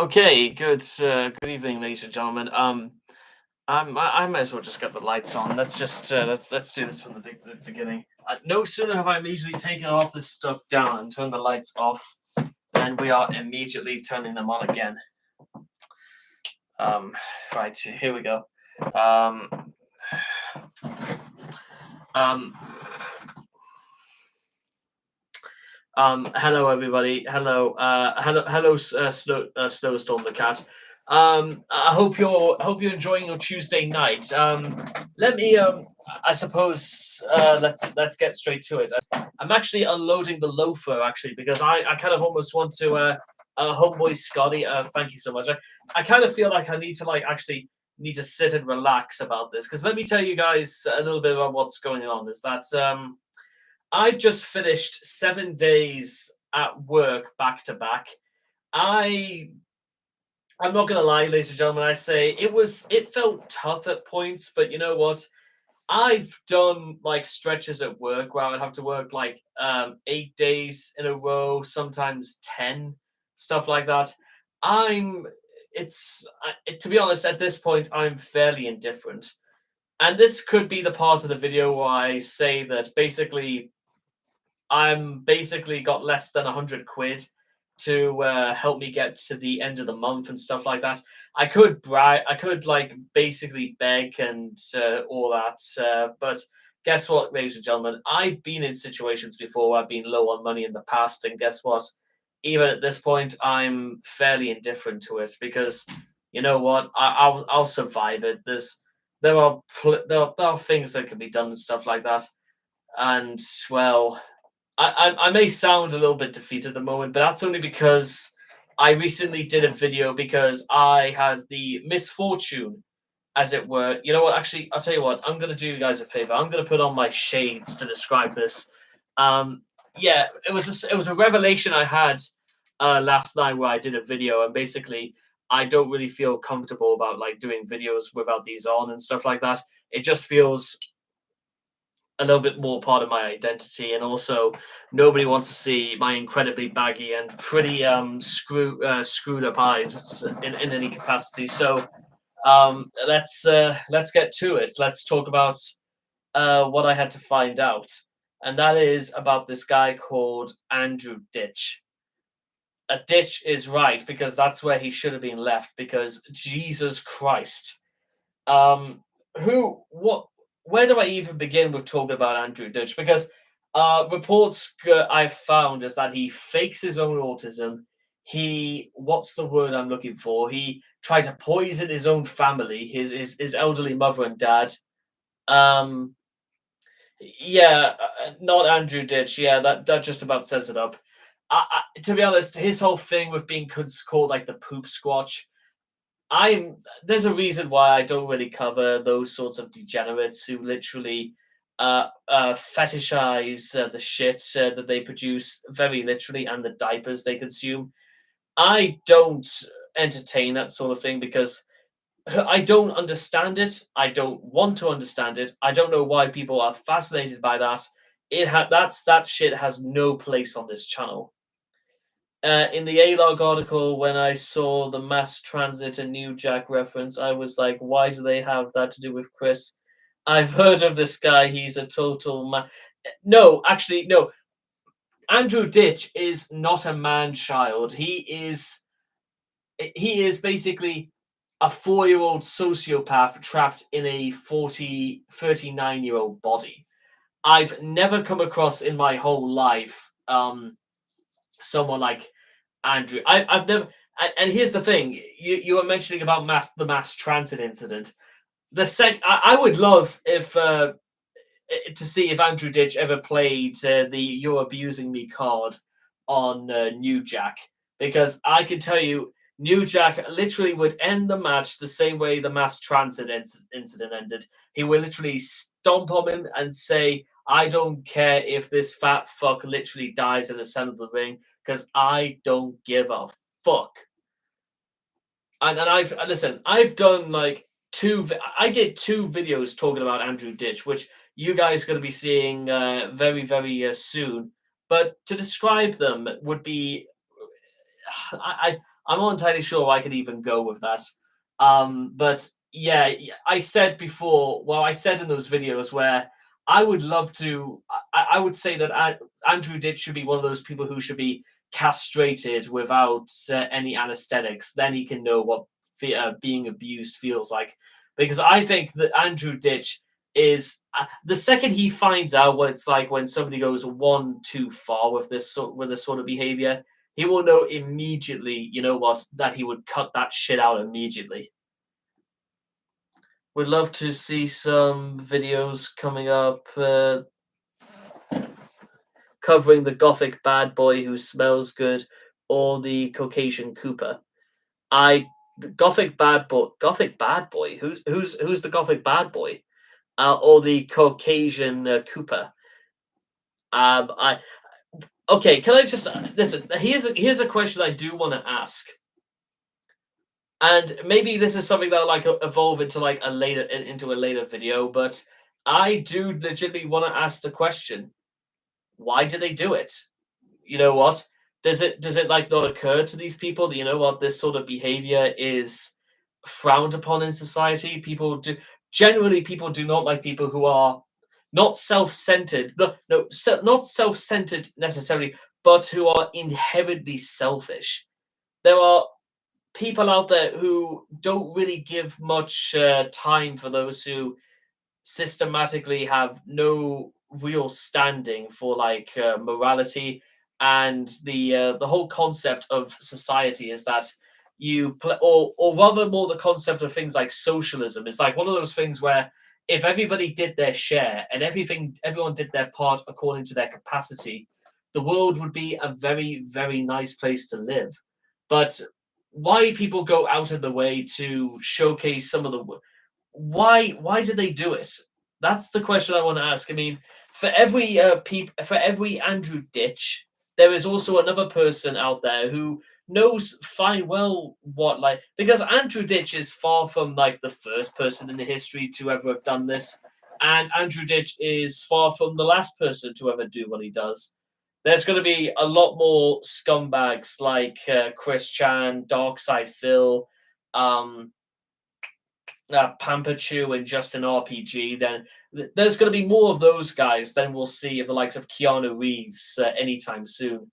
Okay, good evening, ladies and gentlemen. I might as well just get the lights on. Let's do this from the beginning. No sooner have I immediately taken all this stuff down and turned the lights off, than we are immediately turning them on again. Um, right, here we go. Um, um, Hello everybody. Snowstorm the cat. I hope you're enjoying your Tuesday night. Let me I suppose let's get straight to it. I'm actually unloading the loafer actually because I kind of almost want to homeboy Scotty. Thank you so much. I kind of feel like I need to actually need to sit and relax about this because let me tell you guys a little bit about what's going on. Is that I've just finished 7 days at work back to back. I I'm not gonna lie, ladies and gentlemen. It felt tough at points, but you know what? I've done like stretches at work where I would have to work like 8 days in a row, sometimes 10, stuff like that. I'm to be honest, at this point, I'm fairly indifferent. And this could be the part of the video where I say that basically I'm basically got less than 100 quid to help me get to the end of the month and stuff like that. I could brag, I could like basically beg and all that, but guess what, ladies and gentlemen, I've been in situations before where I've been low on money in the past, and guess what? Even at this point, I'm fairly indifferent to it because you know what, I'll survive it. There are things that can be done and stuff like that, and well. I may sound a little bit defeated at the moment, but that's only because I recently did a video because I had the misfortune, as it were. You know what? Actually, I'll tell you what. I'm gonna do you guys a favor. I'm gonna put on my shades to describe this. Um, yeah, it was a revelation I had last night where I did a video, and basically I don't really feel comfortable about like doing videos without these on and stuff like that. It just feels a little bit more part of my identity, and also nobody wants to see my incredibly baggy and pretty screwed up eyes in any capacity. So let's get to it. Let's talk about what I had to find out, and that is about this guy called Andrew Ditch. A ditch is right because that's where he should have been left, because Jesus Christ. um who what Where do I even begin with talking about Andrew Ditch? Because I've found is that he fakes his own autism. He What's the word I'm looking for? He tried to poison his own family, his elderly mother and dad. um yeah, not Andrew Ditch. Yeah, that just about says it up. To be honest, his whole thing with being called like the poop squatch, I'm there's a reason why I don't really cover those sorts of degenerates who literally fetishize the shit that they produce very literally, and the diapers they consume. I don't entertain that sort of thing because I don't understand it. I don't want to understand it. I don't know why people are fascinated by that. That shit has no place on this channel. In the A-log article, when I saw the mass transit and New Jack reference, I was like, why do they have that to do with Chris? I've heard of this guy. He's a total man. No, actually, no. Andrew Ditch is not a man child. He is basically a 4-year-old sociopath trapped in a 39-year-old body. I've never come across in my whole life someone like Andrew. I've never. And here's the thing: you were mentioning about the mass transit incident. I would love if to see if Andrew Ditch ever played the "You're Abusing Me" card on New Jack, because I can tell you, New Jack literally would end the match the same way the mass transit incident ended. He would literally stomp on him and say, "I don't care if this fat fuck literally dies in the center of the ring, because I don't give a fuck." And I've done like I did two videos talking about Andrew Ditch, which you guys are going to be seeing very, very soon. But to describe them would be, I I'm not entirely sure I could even go with that. But yeah, I said before, well, I said in those videos where I would love to, I would say that Andrew Ditch should be one of those people who should be castrated without any anesthetics. Then he can know what being abused feels like. Because I think that Andrew Ditch is the second he finds out what it's like when somebody goes one too far with this sort of behavior, he will know immediately, you know what, that he would cut that shit out immediately. Would love to see some videos coming up covering the gothic bad boy who smells good or the Caucasian Cooper. I Gothic bad boy. Who's the gothic bad boy? Or the Caucasian Cooper. I Okay. Can I just listen? Here's a question I do want to ask, and maybe this is something that'll like evolve into like a later video. But I do legitimately want to ask the question: why do they do it? You know what? Does it like not occur to these people that, you know what, this sort of behavior is frowned upon in society? People do not like people who are not self-centered. Not self-centered necessarily, but who are inherently selfish. There are people out there who don't really give much time for those who systematically have no real standing for like morality, and the whole concept of society is that or rather more the concept of things like socialism is like one of those things where if everybody did their share and everyone did their part according to their capacity, the world would be a very, very nice place to live. But why people go out of the way to showcase some of the why do they do it? That's the question I want to ask. I mean, for every Andrew Ditch, there is also another person out there who knows fine well what like because Andrew Ditch is far from like the first person in the history to ever have done this, and Andrew Ditch is far from the last person to ever do what he does. There's going to be a lot more scumbags like Chris Chan, Darkside Phil, um, Pampachu and Justin RPG, then there's going to be more of those guys than we'll see of the likes of Keanu Reeves anytime soon.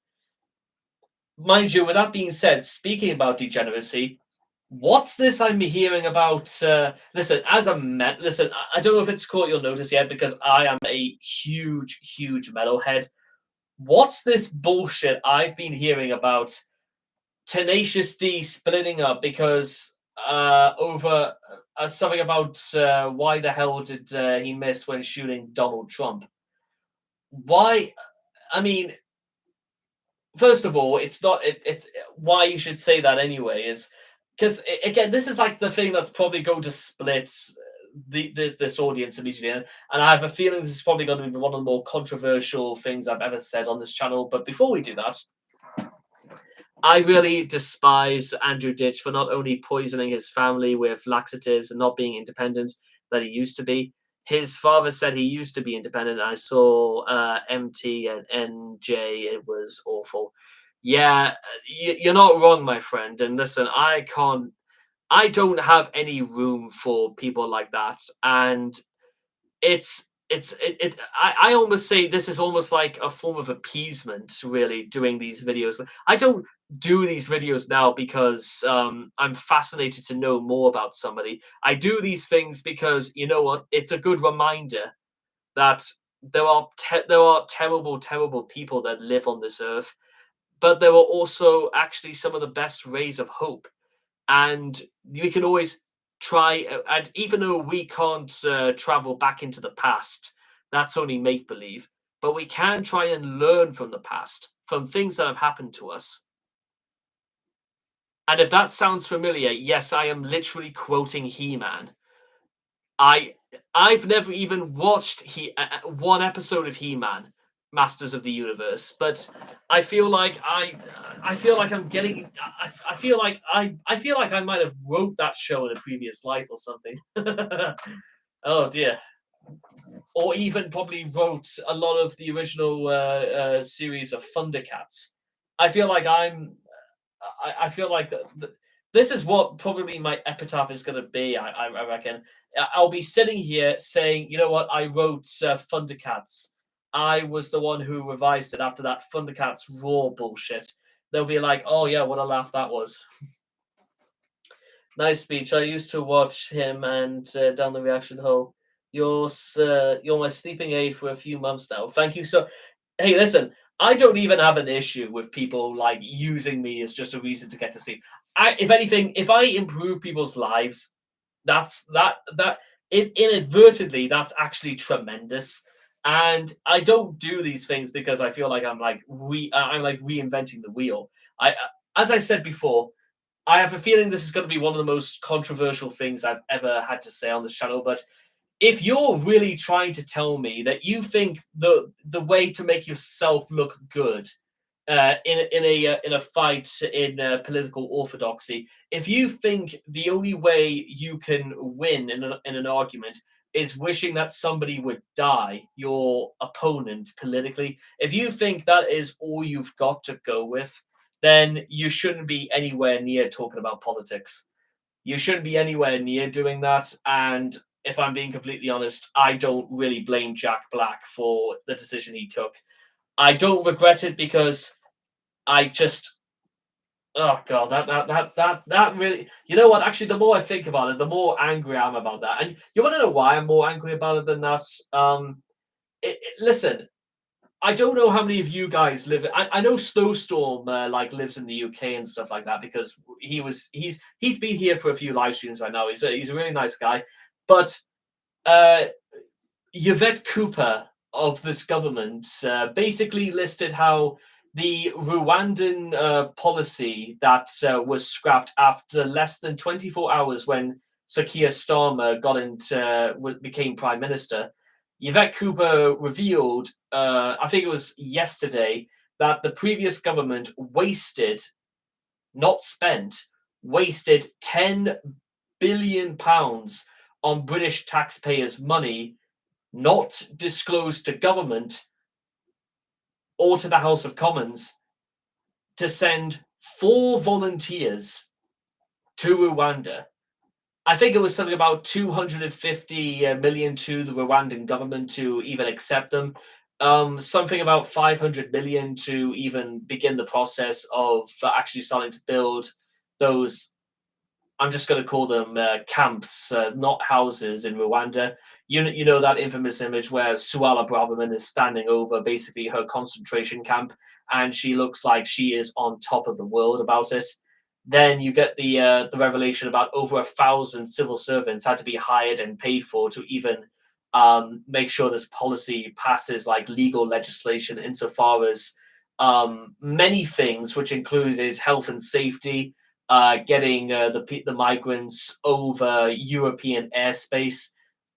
Mind you, with that being said, speaking about degeneracy, what's this I'm hearing about? Listen, listen, I don't know if it's caught your notice yet because I am a huge, huge metalhead. What's this bullshit I've been hearing about Tenacious D splitting up because over something about why the hell did he miss when shooting Donald Trump? Why? I mean, first of all, it's why you should say that anyway is because again, this is like the thing that's probably going to split this audience immediately, and I have a feeling this is probably going to be one of the more controversial things I've ever said on this channel. But before we do that, I really despise Andrew Ditch for not only poisoning his family with laxatives and not being independent that he used to be. His father said he used to be independent. I saw MT and NJ. It was awful. Yeah, you're not wrong, my friend. And listen, I don't have any room for people like that. And I almost say this is almost like a form of appeasement, really, doing these videos. I don't do these videos now because I'm fascinated to know more about somebody. I do these things because, you know what, it's a good reminder that there are terrible, terrible people that live on this earth, but there are also actually some of the best rays of hope, and we can always try. And even though we can't travel back into the past, that's only make believe. But we can try and learn from the past, from things that have happened to us. And if that sounds familiar, yes, I am literally quoting He-Man. I I've never even watched one episode of He-Man, Masters of the Universe, but I feel like I feel like I'm getting I feel like I might have wrote that show in a previous life or something. Oh dear. Or even probably wrote a lot of the original series of Thundercats. I feel like I feel like this is what probably my epitaph is going to be. I reckon I'll be sitting here saying, you know what, I wrote Thundercats. I was the one who revised it after that Thundercats raw bullshit. They'll be like, oh yeah, what a laugh that was. Nice speech. I used to watch him and down the reaction hole. You're my sleeping aid for a few months now. Thank you so. Hey, listen, I don't even have an issue with people like using me as just a reason to get to sleep. If anything, if I improve people's lives, that inadvertently that's actually tremendous. And I don't do these things because I feel like I'm like reinventing the wheel. As I said before, I have a feeling this is going to be one of the most controversial things I've ever had to say on this channel. But if you're really trying to tell me that you think the way to make yourself look good in a fight in political orthodoxy, if you think the only way you can win in an argument is wishing that somebody would die, your opponent politically, if you think that is all you've got to go with, then you shouldn't be anywhere near talking about politics. You shouldn't be anywhere near doing that. And if I'm being completely honest, I don't really blame Jack Black for the decision he took. I don't regret it because I just, oh god, that really, you know what? Actually, the more I think about it, the more angry I am about that. And you want to know why I'm more angry about it than that? Listen, I don't know how many of you guys live. I know Snowstorm like lives in the UK and stuff like that because he's been here for a few live streams right now. He's a really nice guy, but uh, Yvette Cooper of this government basically listed how the Rwandan policy that was scrapped after less than 24 hours when Sakia Starmer became prime minister. Yvette Cooper revealed, I think it was yesterday, that the previous government not spent, wasted £10 billion on British taxpayers' money, not disclosed to government or to the House of Commons, to send 4 volunteers to Rwanda. I think it was something about 250 million to the Rwandan government to even accept them. Something about 500 million to even begin the process of actually starting to build those. I'm just going to call them camps, not houses in Rwanda. You know that infamous image where Suella Braverman is standing over basically her concentration camp, and she looks like she is on top of the world about it. Then you get the revelation about over 1,000 civil servants had to be hired and paid for to even make sure this policy passes like legal legislation insofar as many things, which included health and safety, getting the migrants over European airspace,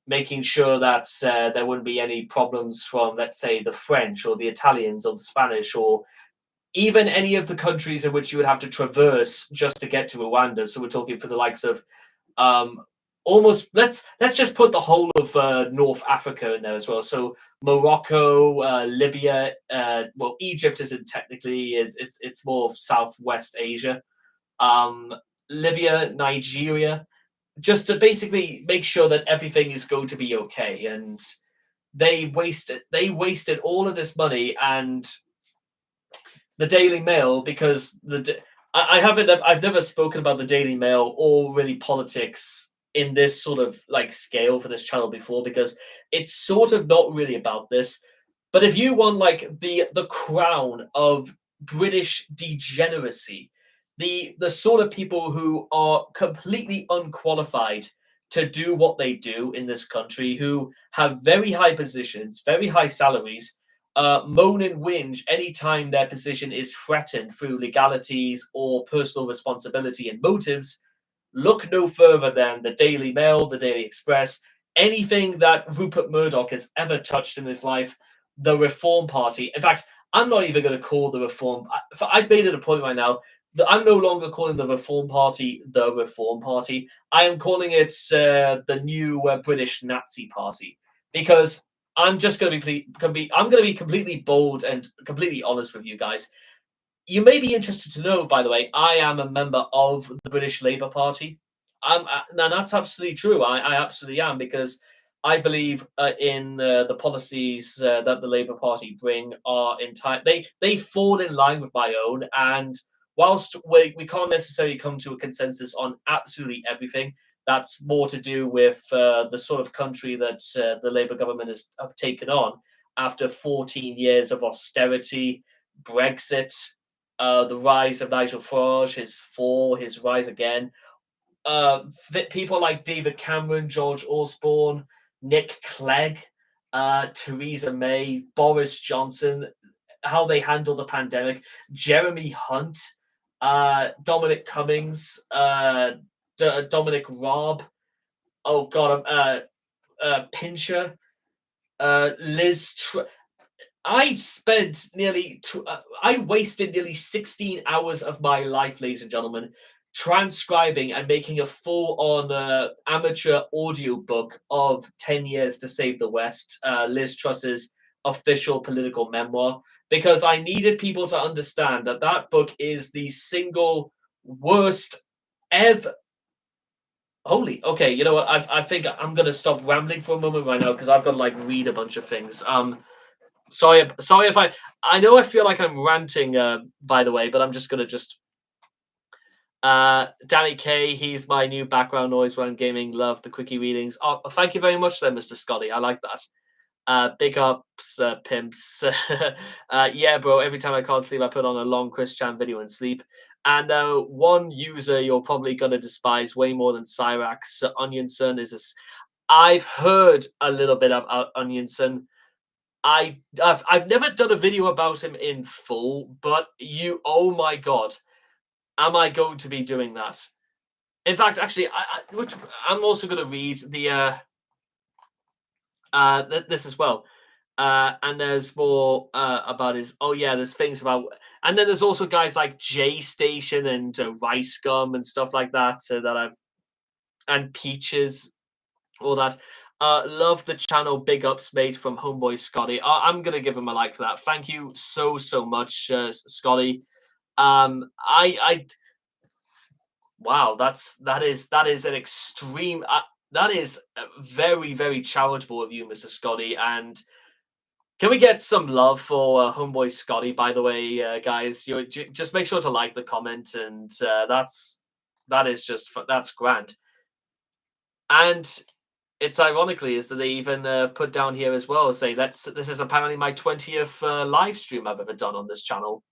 making sure that there wouldn't be any problems from, let's say, the French or the Italians or the Spanish or even any of the countries in which you would have to traverse just to get to Rwanda. So we're talking for the likes of almost let's just put the whole of North Africa in there as well. So Morocco, Libya, well, Egypt isn't technically, it's more of Southwest Asia. Libya, Nigeria, just to basically make sure that everything is going to be okay. And they wasted all of this money. And the Daily Mail, because I've never spoken about the Daily Mail or really politics in this sort of like scale for this channel before, because it's sort of not really about this. But if you want like the crown of British degeneracy, the sort of people who are completely unqualified to do what they do in this country, who have very high positions, very high salaries, moan and whinge anytime their position is threatened through legalities or personal responsibility and motives, look no further than the Daily Mail, the Daily Express, anything that Rupert Murdoch has ever touched in his life, the Reform Party. In fact, I'm not even going to call the Reform. I've made it a point right now that I'm no longer calling the Reform Party the Reform Party. I am calling it the new British Nazi Party, because I'm just going to be completely bold and completely honest with you guys. You may be interested to know, by the way, I am a member of the British Labour Party. Now that's absolutely true. I absolutely am because I believe in the policies that the Labour Party bring are entire. They fall in line with my own, and whilst we can't necessarily come to a consensus on absolutely everything, that's more to do with the sort of country that the Labour government has have taken on after 14 years of austerity, Brexit, the rise of Nigel Farage, his fall, his rise again. People like David Cameron, George Osborne, Nick Clegg, Theresa May, Boris Johnson, how they handle the pandemic, Jeremy Hunt, Dominic Cummings, Dominic Raab, oh God, Pincher, Liz. I wasted nearly 16 hours of my life, ladies and gentlemen, transcribing and making a full-on amateur audiobook of 10 Years to Save the West, Liz Truss's official political memoir, because I needed people to understand that that book is the single worst ever. Holy, okay, you know what? I think I'm gonna stop rambling for a moment right now because I've got to like read a bunch of things. Sorry if I know I feel like I'm ranting, by the way, but I'm just gonna just Danny K, he's my new background noise when I'm gaming. Love the quickie readings. Oh, thank you very much there, Mr. Scotty. I like that. Big ups, pimps. Yeah, bro. Every time I can't sleep, I put on a long Chris Chan video and sleep. And one user you're probably gonna despise way more than Cyrax. Onion Sun is a. I've heard a little bit about Onion Sun. I've never done a video about him in full, but oh my god, am I going to be doing that? In fact, actually, I'm also going to read the this as well. And there's more about his. Oh yeah, there's things about, and then there's also guys like J Station and Rice Gum and stuff like that that I've and Peaches, all that. Love the channel. Big ups made from Homeboy Scotty. I'm gonna give him a like for that. Thank you so much, Scotty. I wow, that is an extreme. That is very charitable of you, Mr. Scotty. And can we get some love for Homeboy Scotty? By the way, guys, just make sure to like the comment, and that is just that's grand. And it's ironically is that they even put down here as well, say this is apparently my 20th live stream I've ever done on this channel.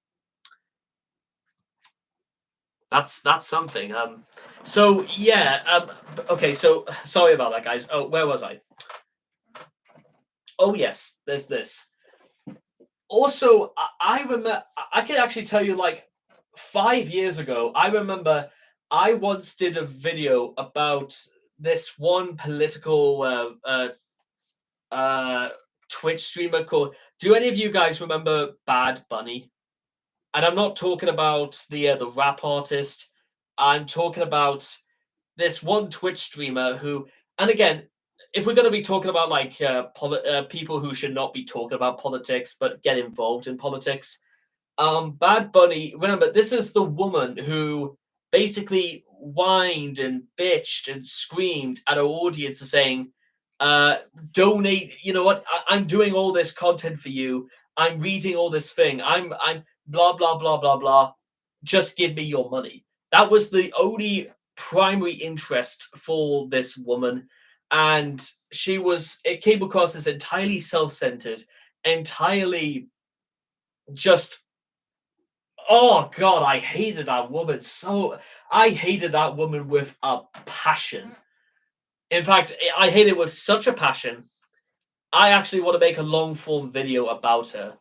That's something. So yeah. Okay. So sorry about that, guys. Oh, where was I? Oh yes, there's this. Also, I remember. I can actually tell you, like 5 years ago, I remember I once did a video about this one political Twitch streamer called. Do any of you guys remember Bad Bunny? And I'm not talking about the rap artist. I'm talking about this one Twitch streamer who, and again, if we're going to be talking about like people who should not be talking about politics but get involved in politics, Bad Bunny. Remember, this is the woman who basically whined and bitched and screamed at her audience, saying, "Donate. You know what? I'm doing all this content for you. I'm reading all this thing. I'm blah blah blah blah blah. Just give me your money." That was the only primary interest for this woman, and it came across as entirely self-centered, entirely just. Oh God, I hated that woman so. I hated that woman with a passion. In fact, I hate it with such a passion. I actually want to make a long form video about her,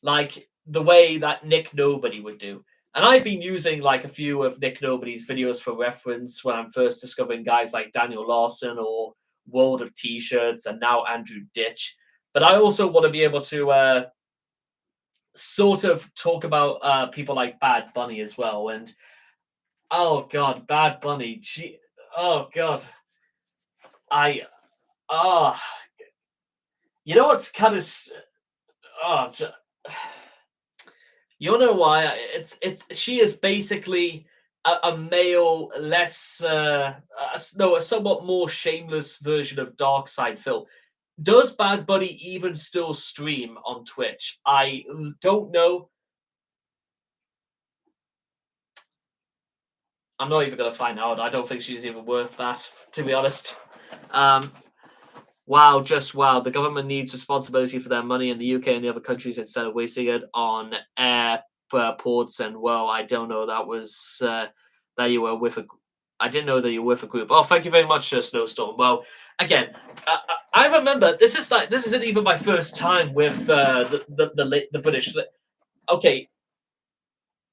like the way that Nick Nobody would do. And I've been using like a few of Nick Nobody's videos for reference when I'm first discovering guys like Daniel Larson or World of T-shirts and now Andrew Ditch. But I also want to be able to sort of talk about people like Bad Bunny as well. And oh God, Bad Bunny. Oh God. I, ah, you know what's kind of, oh, You know why? It's she is basically a male, less no, a somewhat more shameless version of Darkside Phil. Does Bad Bunny even still stream on Twitch? I don't know. I'm not even gonna find out. I don't think she's even worth that, to be honest. Um, wow, just wow. The government needs responsibility for their money in the UK and the other countries instead of wasting it on airports. And well, I don't know. That was that you were with a. I didn't know that you were with a group. Oh, thank you very much, Snowstorm. Well, again, I remember this isn't even my first time with the British. Okay,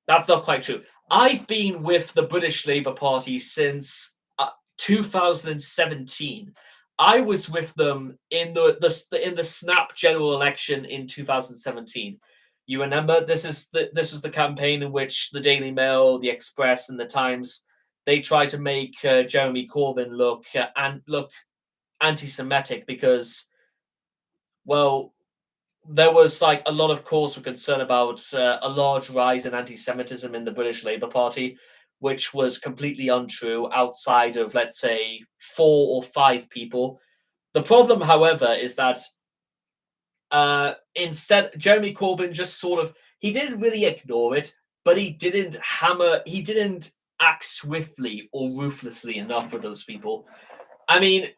that's not quite true. I've been with the British Labour Party since 2017. I was with them in the snap general election in 2017. You remember this was the campaign in which the Daily Mail, the Express, and the Times they tried to make Jeremy Corbyn look anti-Semitic because, well, there was like a lot of cause for concern about a large rise in anti-Semitism in the British Labour Party, which was completely untrue outside of, let's say, 4 or 5 people. The problem, however, is that instead, Jeremy Corbyn just sort of he didn't really ignore it, but he didn't act swiftly or ruthlessly enough with those people. I mean,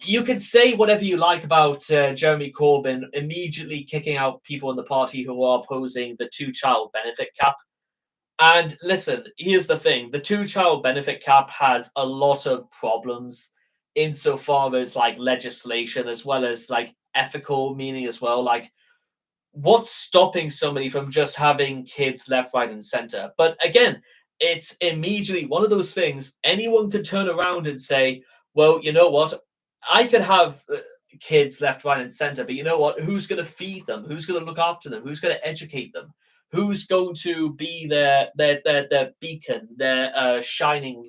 you can say whatever you like about Jeremy Corbyn immediately kicking out people in the party who are opposing the two-child benefit cap. And listen, here's the thing: the two-child benefit cap has a lot of problems insofar as like legislation as well as like ethical meaning as well. Like, what's stopping somebody from just having kids left, right, and center? But again, it's immediately one of those things. Anyone could turn around and say, "Well, you know what? I could have kids left, right, and center, but you know what? Who's going to feed them? Who's going to look after them? Who's going to educate them? Who's going to be their beacon, their shining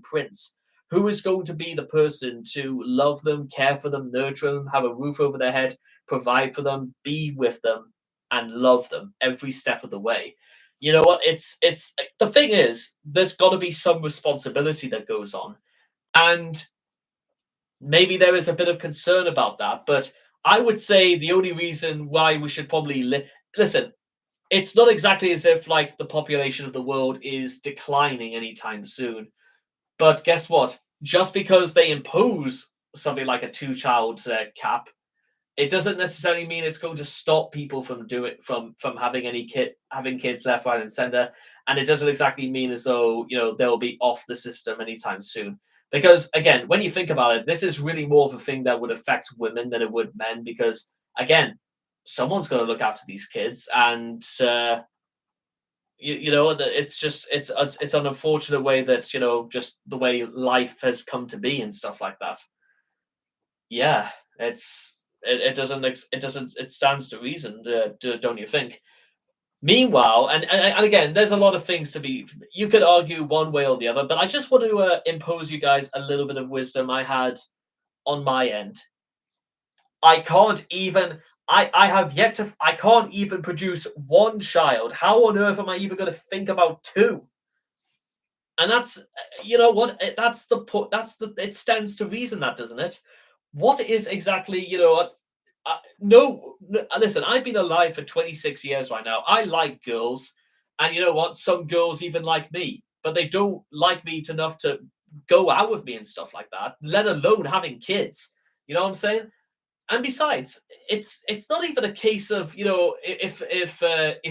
prince? Who is going to be the person to love them, care for them, nurture them, have a roof over their head, provide for them, be with them, and love them every step of the way?" You know what? It's the thing is, there's got to be some responsibility that goes on, and maybe there is a bit of concern about that. But I would say the only reason why we should probably listen, it's not exactly as if like the population of the world is declining anytime soon. But guess what? Just because they impose something like a two-child cap, it doesn't necessarily mean it's going to stop people from having having kids left, right, and center. And it doesn't exactly mean as though they'll be off the system anytime soon. Because again, when you think about it, this is really more of a thing that would affect women than it would men. Because again, someone's got to look after these kids, and it's just it's an unfortunate way that just the way life has come to be and stuff like that. Yeah, it stands to reason, don't you think? Meanwhile, and again, there's a lot of things to be. You could argue one way or the other, but I just want to impose you guys a little bit of wisdom I had on my end. I can't even. I have yet to. I can't even produce one child. How on earth am I even going to think about two? And that's you know what that's the point. It stands to reason that, doesn't it? What is exactly no, listen, I've been alive for 26 years right now. I like girls, and you know what? Some girls even like me, but they don't like me enough to go out with me and stuff like that, let alone having kids. You know what I'm saying? And besides, it's not even a case of if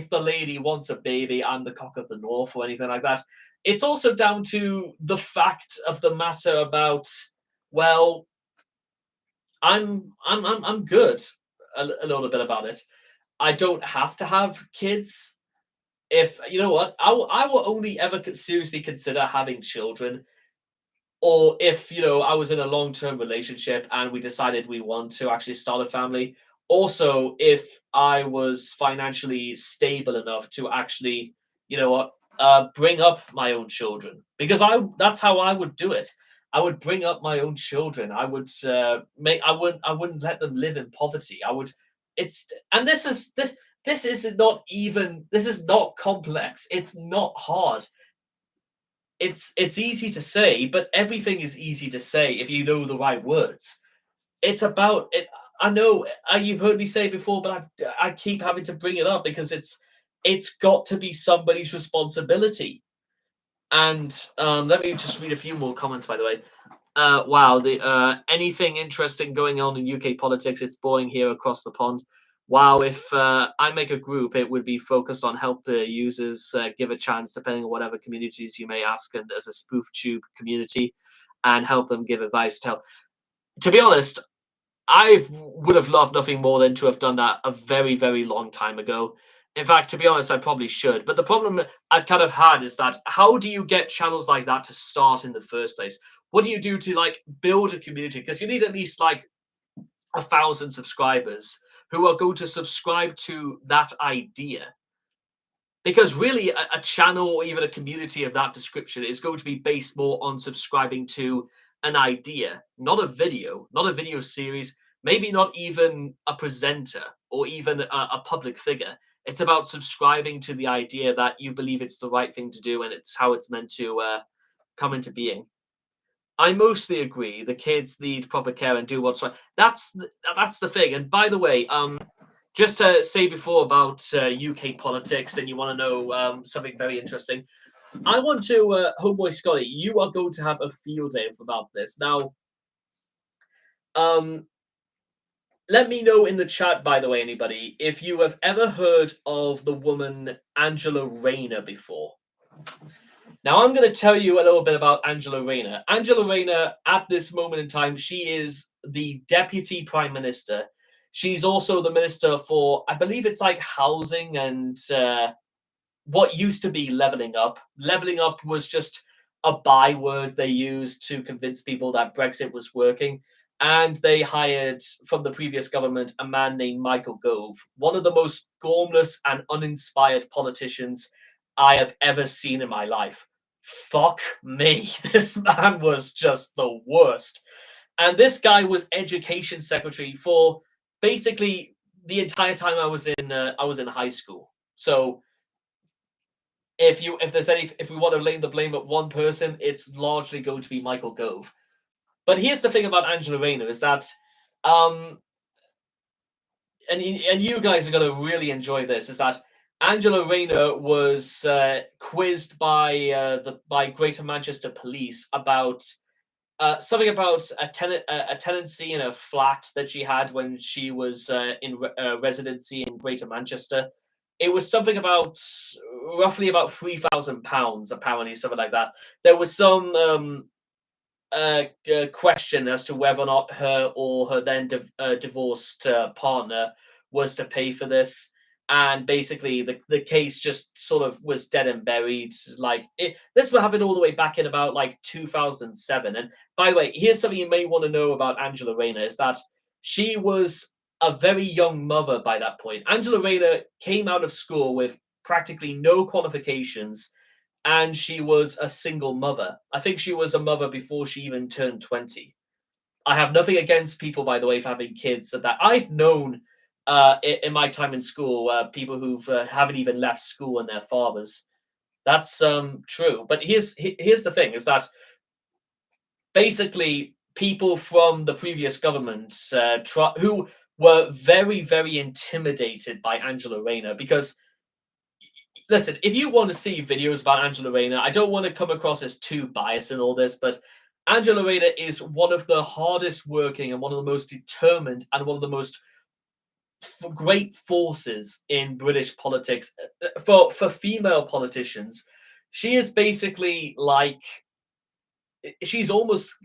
the lady wants a baby, I'm the cock of the north or anything like that. It's also down to the fact of the matter about, well, I'm good a little bit about it. I don't have to have kids. If you know what, I will only ever seriously consider having children, or if I was in a long-term relationship and we decided we want to actually start a family. Also, if I was financially stable enough to actually, bring up my own children, because that's how I would do it. I would bring up my own children. I would I wouldn't let them live in poverty. I would. It's and this is this. This is not even. This is not complex. It's not hard. It's easy to say, but everything is easy to say if you know the right words. It's about it. I know you've heard me say it before, but I keep having to bring it up because it's got to be somebody's responsibility. And let me just read a few more comments, by the way. Wow, the anything interesting going on in UK politics? It's boring here across the pond. Wow, if I make a group, it would be focused on help the users give a chance, depending on whatever communities you may ask, and as a spoof tube community, and help them give advice. To be honest, I would have loved nothing more than to have done that a very, very long time ago. In fact, to be honest, I probably should. But the problem I kind of had is that how do you get channels like that to start in the first place? What do you do to like build a community? Because you need at least like 1,000 subscribers who are going to subscribe to that idea. Because really, a channel or even a community of that description is going to be based more on subscribing to an idea, not a video series, maybe not even a presenter or even a public figure. It's about subscribing to the idea that you believe it's the right thing to do and it's how it's meant to come into being. I mostly agree. The kids need proper care and do what's right. That's the thing. And by the way, just to say before about UK politics, and you want to know something very interesting. I want to, Homeboy Scotty, you are going to have a field day about this. Now, um, let me know in the chat, by the way, anybody, if you have ever heard of the woman Angela Rayner before. Now, I'm going to tell you a little bit about Angela Rayner. Angela Rayner, at this moment in time, she is the Deputy Prime Minister. She's also the Minister for, I believe it's like housing and what used to be leveling up. Leveling up was just a byword they used to convince people that Brexit was working. And they hired from the previous government a man named Michael Gove, one of the most gormless and uninspired politicians I have ever seen in my life. Fuck me. This man was just the worst. And this guy was education secretary for basically the entire time I was in high school. So if we want to lay the blame at one person, it's largely going to be Michael Gove. But here's the thing about Angela Rayner is that, um, and you guys are going to really enjoy this, is that Angela Rayner was quizzed by Greater Manchester Police about something about a tenancy in a flat that she had when she was in residency in Greater Manchester. It was something about roughly about £3,000, apparently, something like that. There was some question as to whether or not her or her then divorced partner was to pay for this. And basically, the case just sort of was dead and buried. This would happen all the way back in about like 2007. And by the way, here's something you may want to know about Angela Rayner is that she was a very young mother by that point. Angela Rayner came out of school with practically no qualifications and she was a single mother. I think she was a mother before she even turned 20. I have nothing against people, by the way, for having kids. That I've known in my time in school, people who haven't even left school and their fathers. That's true. But here's the thing: is that basically people from the previous government who were very, very intimidated by Angela Rayner because listen, if you want to see videos about Angela Rayner, I don't want to come across as too biased in all this, but Angela Rayner is one of the hardest working and one of the most determined and one of the most great forces in British politics for female politicians. She is basically like she's almost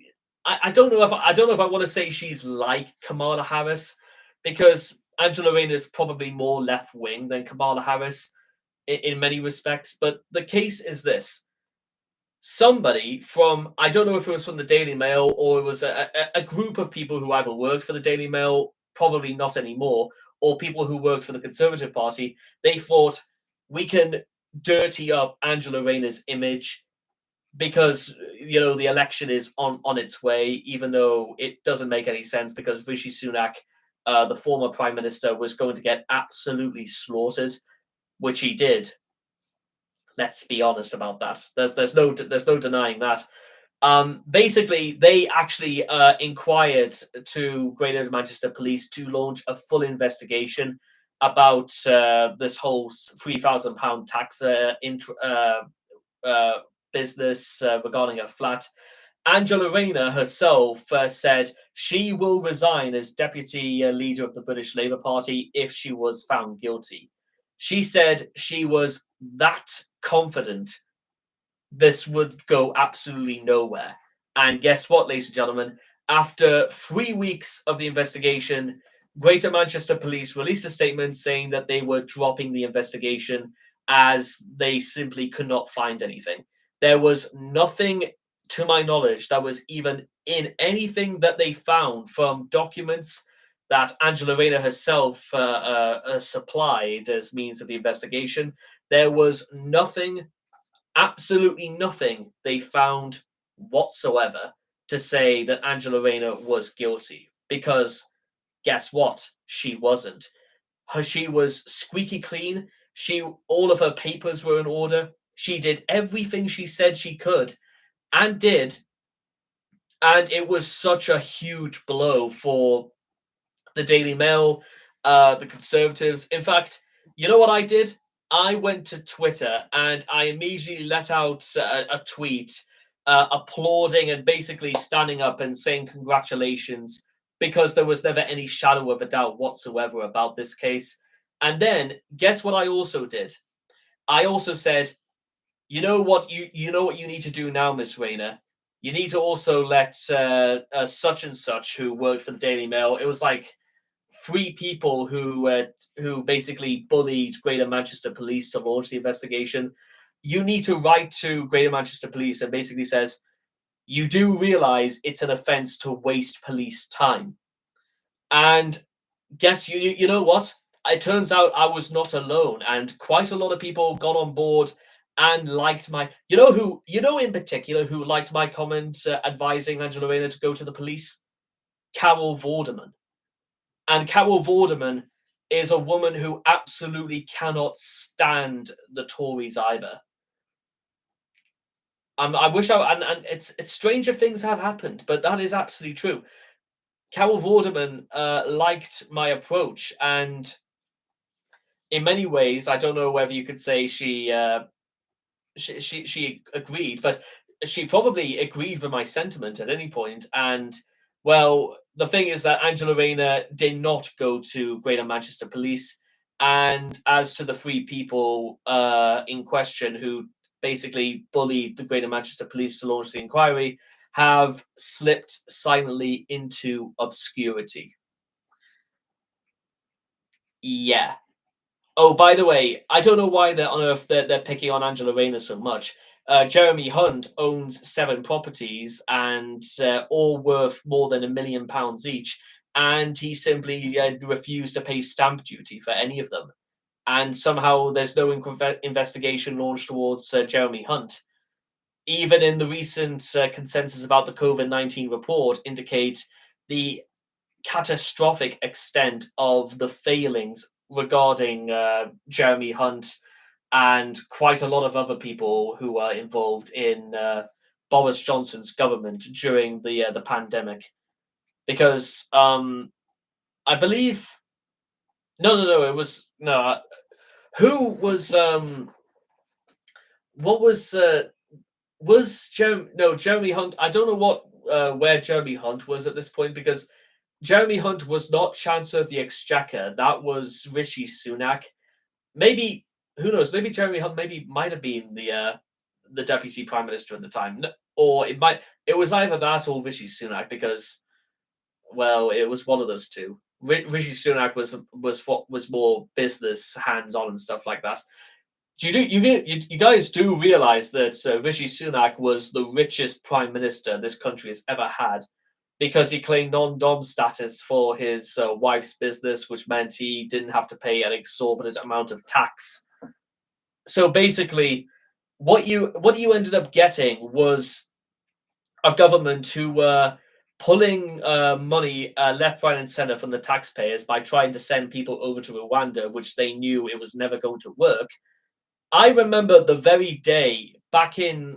I don't know if I want to say she's like Kamala Harris because Angela Rayner is probably more left wing than Kamala Harris in many respects. But the case is this: somebody from I don't know if it was from the Daily Mail or it was a group of people who either worked for the Daily Mail, probably not anymore, or people who worked for the Conservative Party. They thought we can dirty up Angela Rayner's image because the election is on its way, even though it doesn't make any sense because Rishi Sunak the former prime minister, was going to get absolutely slaughtered, which he did. Let's be honest about that. There's no denying that. Basically, they actually inquired to Greater Manchester Police to launch a full investigation about this whole £3,000 tax uh, business regarding a flat. Angela Rayner herself said she will resign as deputy leader of the British Labour Party if she was found guilty. She said she was that confident this would go absolutely nowhere. And guess what, ladies and gentlemen? After 3 weeks of the investigation, Greater Manchester Police released a statement saying that they were dropping the investigation as they simply could not find anything. There was nothing, to my knowledge, that was even in anything that they found from documents that Angela Rayner herself supplied as means of the investigation. There was nothing, absolutely nothing they found whatsoever to say that Angela Rayner was guilty. Because guess what? She wasn't. She was squeaky clean. All of her papers were in order. She did everything she said she could and did. And it was such a huge blow for the Daily Mail, the Conservatives. In fact, you know what I did? I went to Twitter and I immediately let out a tweet applauding and basically standing up and saying congratulations, because there was never any shadow of a doubt whatsoever about this case. And then guess what I also did? I also said, you know what you know what you need to do now, Miss Rayner. You need to also let such and such who worked for the Daily Mail. It was like three people who basically bullied Greater Manchester Police to launch the investigation. You need to write to Greater Manchester Police and basically says, you do realize it's an offence to waste police time. And guess you know what? It turns out I was not alone, and quite a lot of people got on board and liked my. In particular who liked my comment advising Angela Rayner to go to the police? Carol Vorderman. And Carol Vorderman is a woman who absolutely cannot stand the Tories either. I wish and it's stranger things have happened, but that is absolutely true. Carol Vorderman liked my approach, and in many ways, I don't know whether you could say she agreed, but she probably agreed with my sentiment at any point. And well, the thing is that Angela Rayner did not go to Greater Manchester Police. And as to the three people in question who basically bullied the Greater Manchester Police to launch the inquiry, have slipped silently into obscurity. Yeah. Oh, by the way, I don't know why on earth they're picking on Angela Rayner so much. Jeremy Hunt owns 7 properties and all worth more than £1 million each, and he simply refused to pay stamp duty for any of them. And somehow there's no investigation launched towards Jeremy Hunt. Even in the recent consensus about the COVID-19 report indicate the catastrophic extent of the failings regarding Jeremy Hunt and quite a lot of other people who were involved in Boris Johnson's government during the pandemic. Because I believe it was no who was what was Jeremy Hunt. I don't know what where Jeremy Hunt was at this point, because Jeremy Hunt was not Chancellor of the Exchequer. That was Rishi Sunak. Maybe, who knows? Maybe Jeremy Hunt might have been the deputy prime minister at the time, or it was either that or Rishi Sunak, because well, it was one of those two. Rishi Sunak was more business, hands on, and stuff like that. You guys do realize that Rishi Sunak was the richest prime minister this country has ever had, because he claimed non-dom status for his wife's business, which meant he didn't have to pay an exorbitant amount of tax. So basically, what you ended up getting was a government who were pulling money left, right, and center from the taxpayers by trying to send people over to Rwanda, which they knew it was never going to work. I remember the very day back in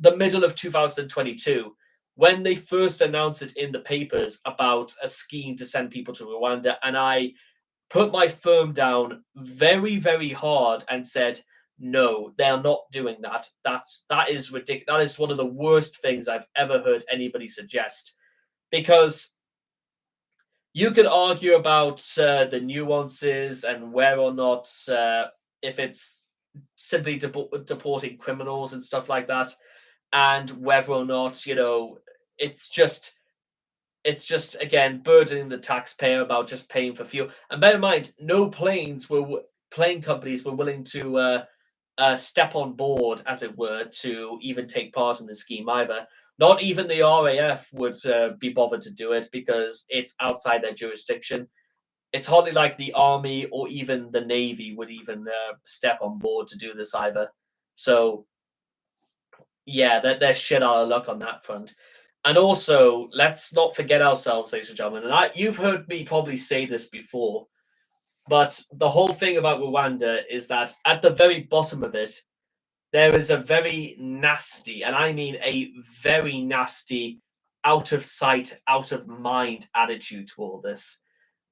the middle of 2022 when they first announced it in the papers about a scheme to send people to Rwanda, and I put my firm down very, very hard and said, no, they're not doing that. That is ridiculous. That is one of the worst things I've ever heard anybody suggest. Because you could argue about the nuances and where or not if it's simply deporting criminals and stuff like that, and whether or not it's just again burdening the taxpayer about just paying for fuel. And bear in mind, no plane companies were willing to step on board, as it were, to even take part in the scheme either. Not even the RAF would be bothered to do it because it's outside their jurisdiction. It's hardly like the army or even the navy would even step on board to do this either. So yeah, they're shit out of luck on that front. And also, let's not forget ourselves, ladies and gentlemen. And you've heard me probably say this before, but the whole thing about Rwanda is that at the very bottom of it, there is a very nasty, and I mean a very nasty, out of sight, out of mind attitude to all this.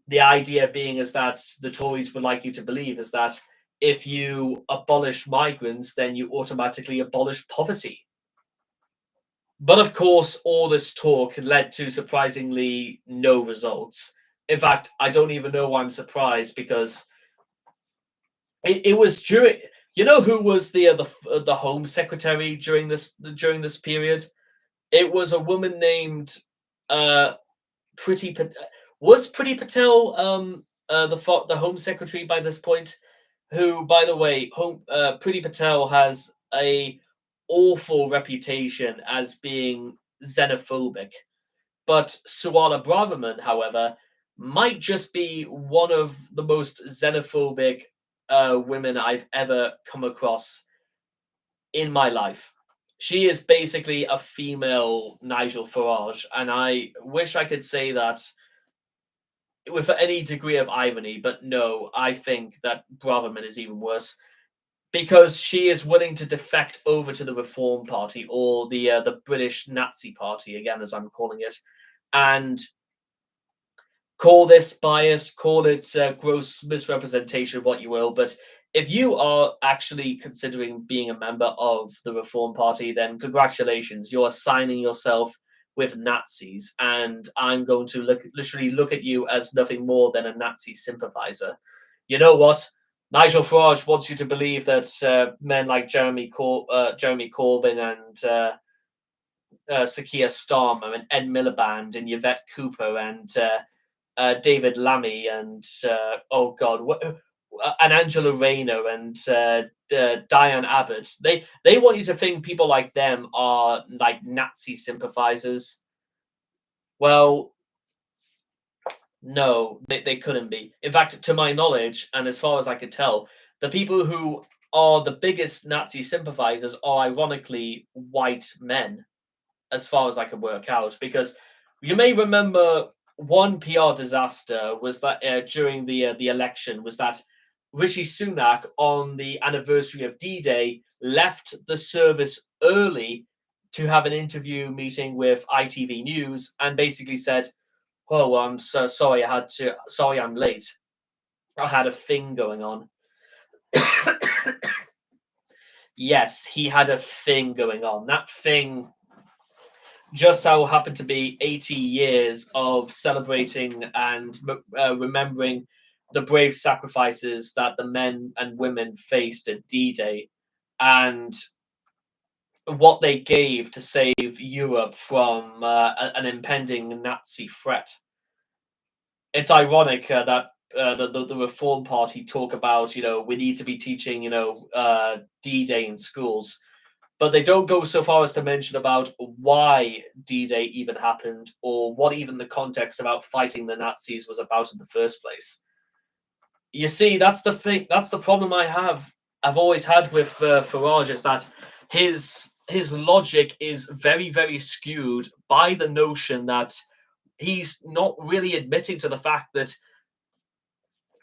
The idea being is that the Tories would like you to believe is that if you abolish migrants, then you automatically abolish poverty. But of course, all this talk led to surprisingly no results. In fact, I don't even know why I'm surprised because it was during. You know who was the Home Secretary during this period? It was a woman named uh Pretty was Pretty Patel the Home Secretary by this point, who, by the way, Pretty Patel has a awful reputation as being xenophobic. But Suala Braverman, however, might just be one of the most xenophobic women I've ever come across in my life. She is basically a female Nigel Farage, and I wish I could say that with any degree of irony, but no, I think that Braverman is even worse because she is willing to defect over to the Reform Party or the British Nazi Party, again as I'm calling it, and call this bias, call it gross misrepresentation, what you will. But if you are actually considering being a member of the Reform Party, then congratulations, you're assigning yourself with Nazis, and I'm going to literally look at you as nothing more than a Nazi sympathizer. You know what? Nigel Farage wants you to believe that men like Jeremy Corbyn and Sakia Starmer and Ed Miliband and Yvette Cooper and David Lammy and oh god, and Angela Rayner and Diane Abbott. They want you to think people like them are like Nazi sympathizers. Well, no, they couldn't be. In fact, to my knowledge, and as far as I could tell, the people who are the biggest Nazi sympathizers are ironically white men, as far as I could work out. Because you may remember one PR disaster was that during the election was that Rishi Sunak on the anniversary of D-Day left the service early to have an interview meeting with ITV News and basically said, "Oh, well, I'm so sorry. Sorry, I'm late. I had a thing going on." Yes, he had a thing going on. That thing just so happened to be 80 years of celebrating and remembering the brave sacrifices that the men and women faced at D-Day and what they gave to save Europe from an impending Nazi threat. It's ironic that the Reform Party talk about, we need to be teaching, D-Day in schools, but they don't go so far as to mention about why D-Day even happened or what even the context about fighting the Nazis was about in the first place. You see, that's the thing. That's the problem I've always had with Farage is that his his logic is very, very skewed by the notion that he's not really admitting to the fact that,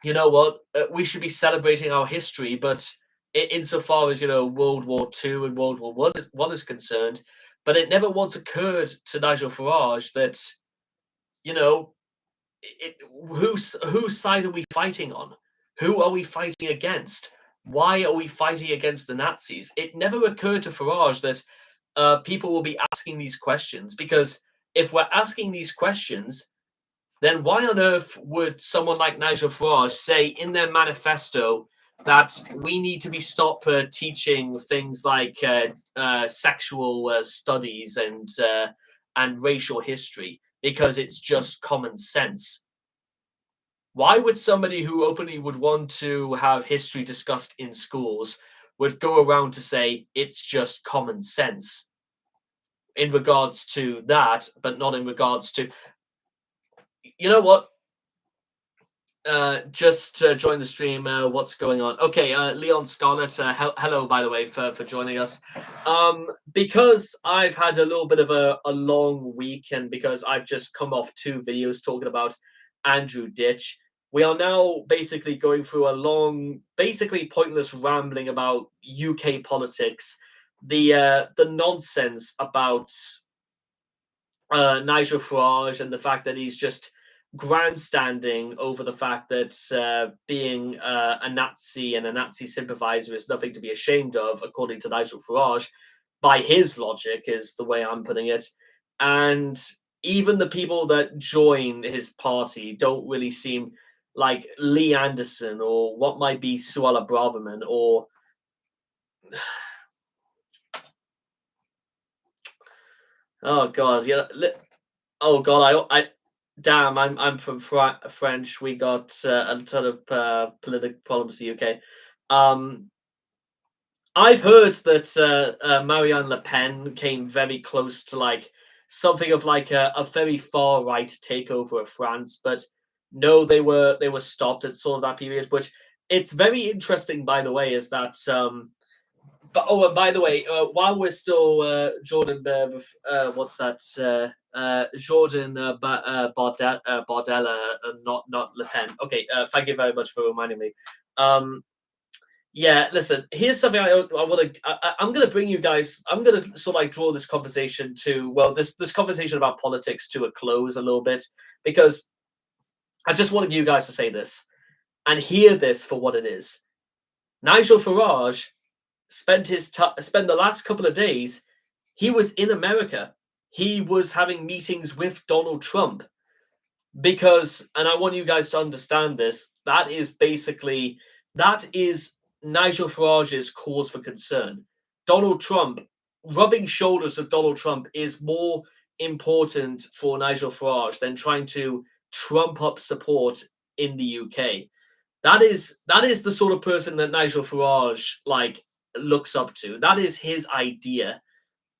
you know what, we should be celebrating our history, but insofar as, World War Two and World War One is concerned, but it never once occurred to Nigel Farage that, you know, whose side are we fighting on? Who are we fighting against? Why are we fighting against the Nazis? It never occurred to Farage that people will be asking these questions, because if we're asking these questions, then why on earth would someone like Nigel Farage say in their manifesto that we need to be stop teaching things like sexual studies and racial history because it's just common sense? Why would somebody who openly would want to have history discussed in schools would go around to say it's just common sense in regards to that, but not in regards to, you know what? Just join the stream. What's going on? Okay, Leon Scarlett. Hello, by the way, for joining us. Because I've had a little bit of a long week, and because I've just come off 2 videos talking about Andrew Ditch, we are now basically going through a long, basically pointless rambling about UK politics, the nonsense about Nigel Farage and the fact that he's just grandstanding over the fact that being a Nazi and a Nazi sympathizer is nothing to be ashamed of, according to Nigel Farage, by his logic, is the way I'm putting it. And even the people that join his party don't really seem like Lee Anderson or what might be Suella Braverman or oh god, yeah. Oh god, I damn, I'm from French. We got a ton of political problems in the UK. I've heard that Marianne Le Pen came very close to like something of like a very far right takeover of France, but no, they were stopped at sort of that period. Which it's very interesting, by the way, is that but oh, and by the way, while we're still Jordan, what's that? Jordan Bardella, not Le Pen. Okay, thank you very much for reminding me. Yeah, listen. Here's something I want to. I'm going to bring you guys. I'm going to sort of like draw this conversation to this conversation about politics to a close a little bit, because I just wanted you guys to say this and hear this for what it is. Nigel Farage spent the last couple of days. He was in America. He was having meetings with Donald Trump because, and I want you guys to understand this. That is Nigel Farage's cause for concern. Donald Trump, rubbing shoulders with Donald Trump is more important for Nigel Farage than trying to trump up support in the UK. That is the sort of person that Nigel Farage like looks up to. That is his idea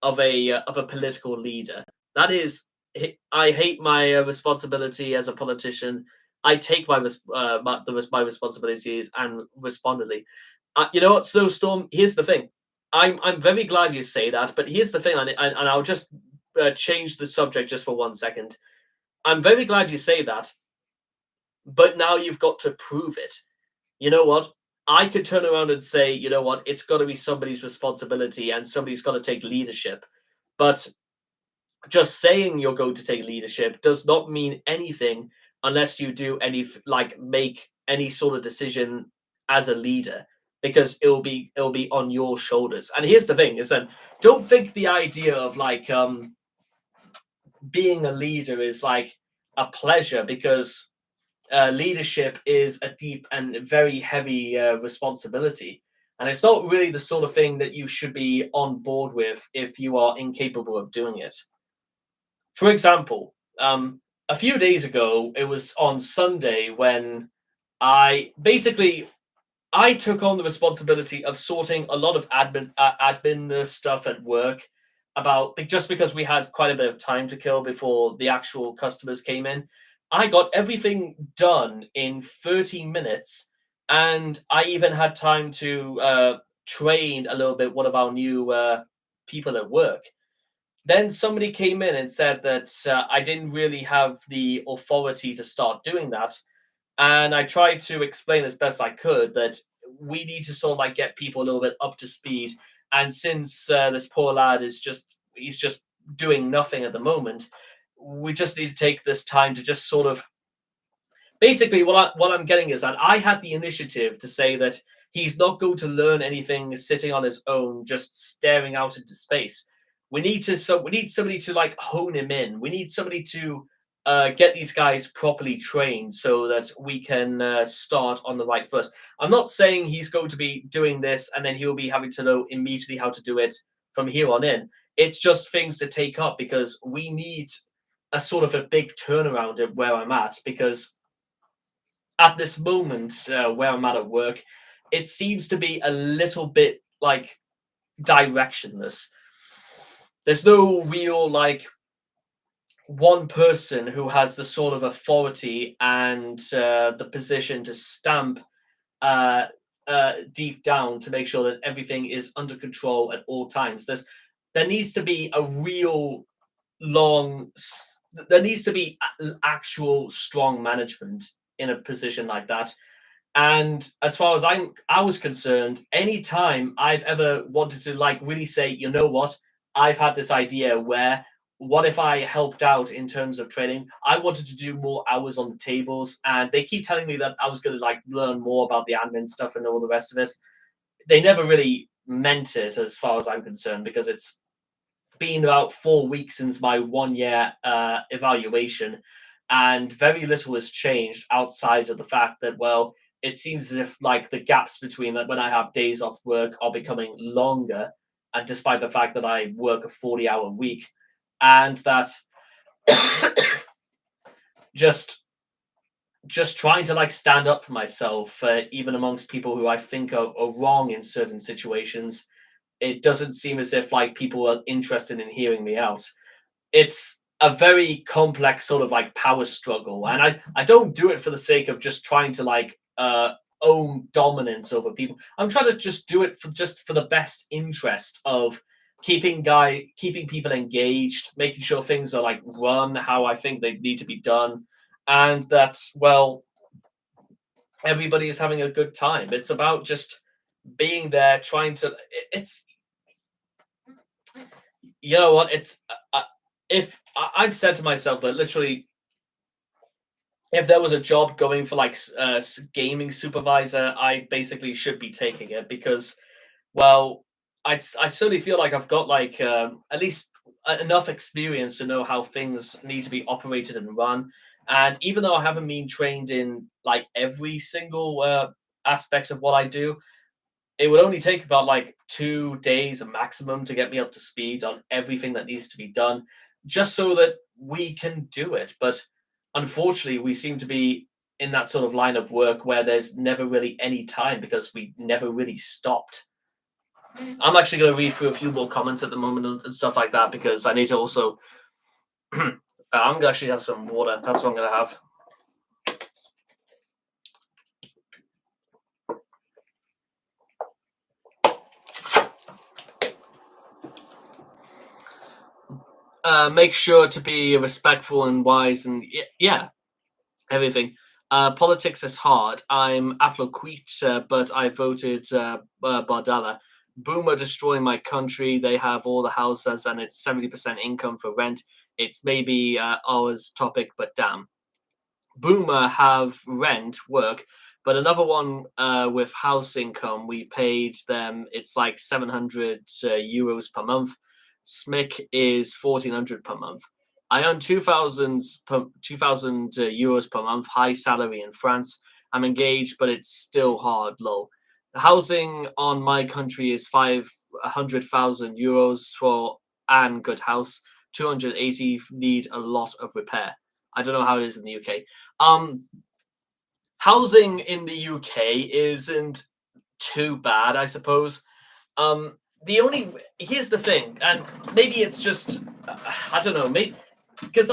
of a political leader. That is, I hate my responsibility as a politician. I take my responsibilities and respondedly. You know what, Snowstorm? Here's the thing. I'm very glad you say that, but here's the thing, and I'll just change the subject just for 1 second. I'm very glad you say that, but now you've got to prove it. You know what? I could turn around and say, you know what, it's got to be somebody's responsibility and somebody's got to take leadership. But just saying you're going to take leadership does not mean anything unless you do make any sort of decision as a leader, because it'll be on your shoulders. And here's the thing: is that don't think the idea of like being a leader is like a pleasure, because leadership is a deep and very heavy responsibility. And it's not really the sort of thing that you should be on board with if you are incapable of doing it. For example, a few days ago, it was on Sunday when I took on the responsibility of sorting a lot of admin stuff at work, just because we had quite a bit of time to kill before the actual customers came in. I got everything done in 30 minutes, and I even had time to train a little bit one of our new people at work. Then somebody came in and said that I didn't really have the authority to start doing that. And I tried to explain as best I could that we need to sort of like get people a little bit up to speed. And since this poor lad he's just doing nothing at the moment, we just need to take this time to just sort of basically what I'm getting is that I had the initiative to say that he's not going to learn anything sitting on his own, just staring out into space. We need somebody to like hone him in. We need somebody to get these guys properly trained so that we can start on the right foot. I'm not saying he's going to be doing this and then he'll be having to know immediately how to do it from here on in. It's just things to take up because we need a sort of a big turnaround at where I'm at because at this moment where I'm at work, it seems to be a little bit like directionless. There's no real like one person who has the sort of authority and the position to stamp uh, deep down to make sure that everything is under control at all times. There needs to be a real long. There needs to be actual strong management in a position like that. And as far as I was concerned, anytime I've ever wanted to like really say, you know what, I've had this idea where what if I helped out in terms of training? I wanted to do more hours on the tables, and they keep telling me that I was going to like learn more about the admin stuff and all the rest of it. They never really meant it, as far as I'm concerned, because it's been about 4 weeks since my 1 year evaluation, and very little has changed outside of the fact that, well, it seems as if like the gaps between when I have days off work are becoming longer, and despite the fact that I work a 40-hour week, and that just just trying to like stand up for myself, even amongst people who I think are wrong in certain situations, it doesn't seem as if like people are interested in hearing me out. It's a very complex sort of like power struggle, and I don't do it for the sake of just trying to like own dominance over people. I'm trying to just do it for just for the best interest of keeping people engaged, making sure things are like run how I think they need to be done, and that, well, everybody is having a good time. It's about just being there, trying to. It's you know what? It's if I've said to myself that literally, if there was a job going for like gaming supervisor, I basically should be taking it because, well, I certainly feel like I've got like at least enough experience to know how things need to be operated and run. And even though I haven't been trained in like every single aspect of what I do, it would only take about like 2 days a maximum to get me up to speed on everything that needs to be done, just so that we can do it. But unfortunately, we seem to be in that sort of line of work where there's never really any time because we never really stopped. I'm actually going to read through a few more comments at the moment and stuff like that because I need to also. I'm going to actually have some water. That's what I'm going to have. Make sure to be respectful and wise, and yeah, everything. Politics is hard. I'm Aploquit, but I voted Bardella. Boomer destroying my country. They have all the houses and it's 70% income for rent. It's maybe ours topic, but damn. Boomer have rent work, but another one with house income, we paid them. It's like 700 euros per month. SMIC is 1400 per month. I earn 2,000 euros per month, high salary in France. I'm engaged, but it's still hard, low. The housing on my country is 500,000 euros for an good house. 280 need a lot of repair. I don't know how it is in the UK. Um, Housing in the UK isn't too bad, I suppose. The only Here's the thing, and maybe it's just I don't know, maybe because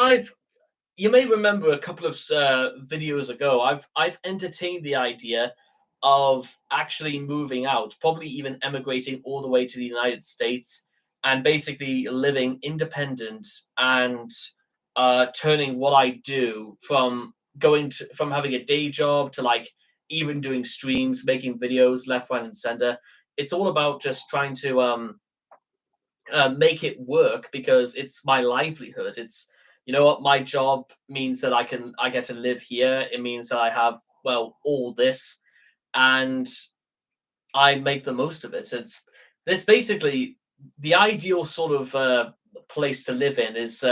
you may remember a couple of videos ago, I've entertained the idea of actually moving out, probably even emigrating all the way to the United States and basically living independent and turning what I do from from having a day job to like even doing streams, making videos left, right, and center. It's all about just trying to make it work because it's my livelihood. It's, you know what, my job means that I get to live here. It means that I have, well, all this, and I make the most of it. It's this basically the ideal sort of place to live in is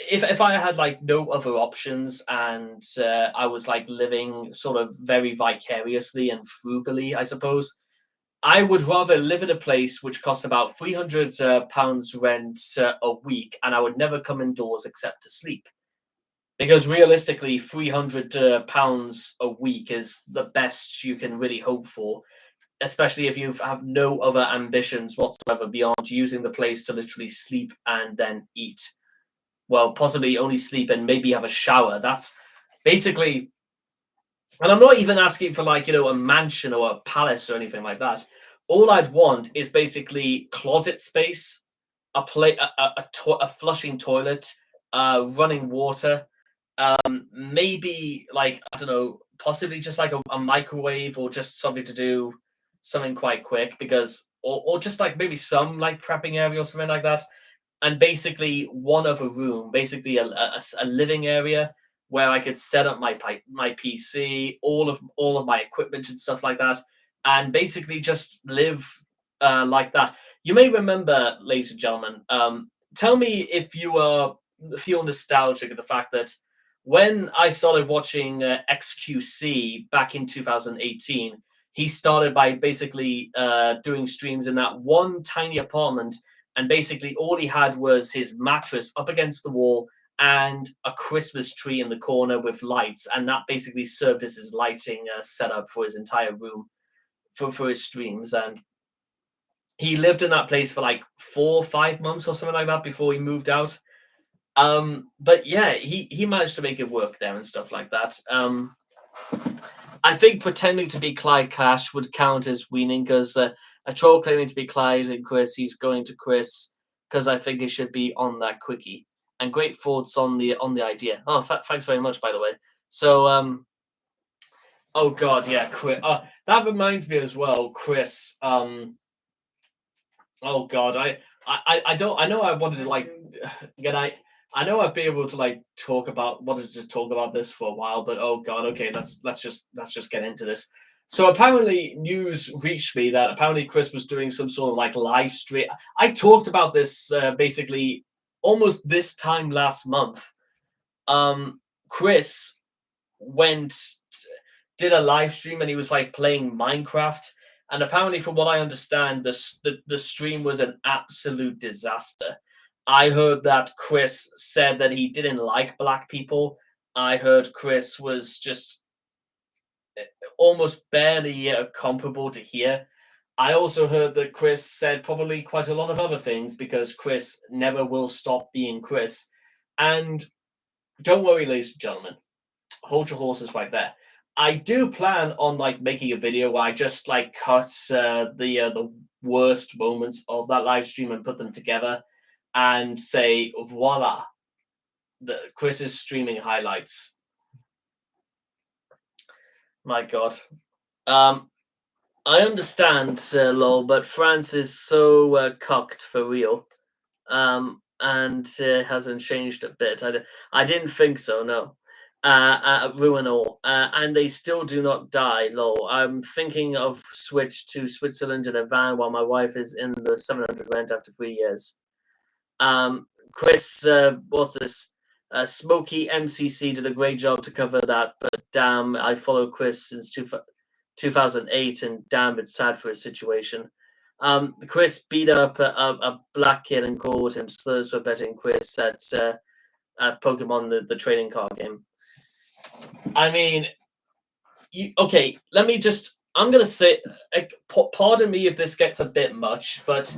if I had like no other options and I was like living sort of very vicariously and frugally, I suppose. I would rather live in a place which costs about £300 rent a week, and I would never come indoors except to sleep. Because realistically, £300 a week is the best you can really hope for, especially if you have no other ambitions whatsoever beyond using the place to literally sleep and then eat. Well, possibly only sleep and maybe have a shower. That's basically, and I'm not even asking for like, you know, a mansion or a palace or anything like that. All I'd want is basically closet space, a flushing toilet, running water, maybe like I don't know, possibly just like a microwave or just something to do something quite quick because or just like maybe some like prepping area or something like that, and basically one other room, basically a living area where I could set up my PC, all of my equipment and stuff like that, and basically just live like that. You may remember, ladies and gentlemen, tell me if you feel nostalgic of the fact that when I started watching XQC back in 2018, he started by basically doing streams in that one tiny apartment, and basically all he had was his mattress up against the wall and a Christmas tree in the corner with lights, and that basically served as his lighting setup for his entire room for his streams. And he lived in that place for like 4 or 5 months or something like that before he moved out. But yeah, he managed to make it work there and stuff like that. I think pretending to be Clyde Cash would count as weaning because a troll claiming to be Clyde and Chris, he's going to Chris because I think he should be on that quickie. And great thoughts on the idea. Oh, thanks very much, by the way. So, oh god, yeah, Chris. That reminds me as well, Chris. Oh god, I don't. I know I wanted to like get I know I've been able to like wanted to talk about this for a while, but oh god, okay, let's just get into this. So apparently, news reached me that apparently Chris was doing some sort of like live stream. I talked about this basically almost this time last month. Chris went did a live stream and he was like playing Minecraft. And apparently, from what I understand, the stream was an absolute disaster. I heard that Chris said that he didn't like black people. I heard Chris was just almost barely comparable to here. I also heard that Chris said probably quite a lot of other things because Chris never will stop being Chris. And don't worry, ladies and gentlemen, hold your horses right there. I do plan on like making a video where I just like cut the worst moments of that live stream and put them together and say voila, the Chris's streaming highlights. My God, I understand, lol, but France is so cocked for real, and hasn't changed a bit. I didn't think so. No. Ruin all, and they still do not die. Lol. I'm thinking of switch to Switzerland in a van while my wife is in the 700 rent after 3 years. Chris, what's this? Smoky MCC did a great job to cover that, but damn, I follow Chris since 2008, and damn, it's sad for his situation. Chris beat up a black kid and called him slurs for betting Chris at Pokemon, the trading card game. I mean, okay, let me just, I'm going to say, pardon me if this gets a bit much, but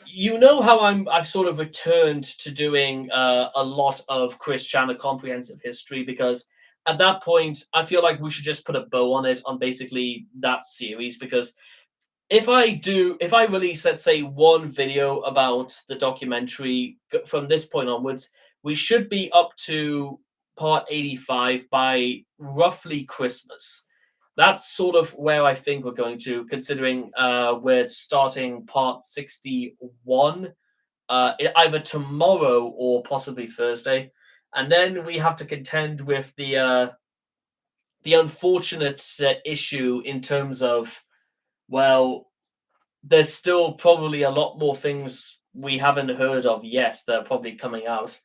you know how I've sort of returned to doing a lot of Chris Chandler comprehensive history because at that point I feel like we should just put a bow on it on basically that series because if I release, let's say, one video about the documentary from this point onwards, we should be up to part 85 by roughly Christmas. That's sort of where I think we're going to, considering we're starting part 61 either tomorrow or possibly Thursday. And then we have to contend with the unfortunate issue in terms of, well, there's still probably a lot more things we haven't heard of yet that are probably coming out.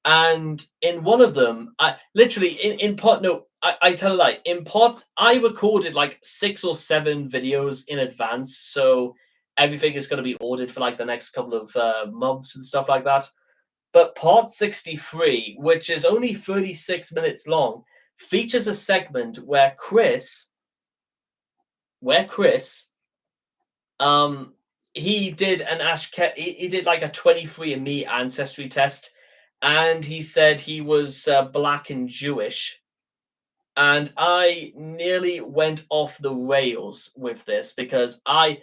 And in one of them, I literally in part no, I tell a lie. In part, I recorded like 6 or 7 videos in advance, so everything is going to be ordered for like the next couple of months and stuff like that. But part 63, which is only 36 minutes long, features a segment where Chris um he did an he did like a 23andMe ancestry test, and he said he was black and Jewish, and I nearly went off the rails with this because I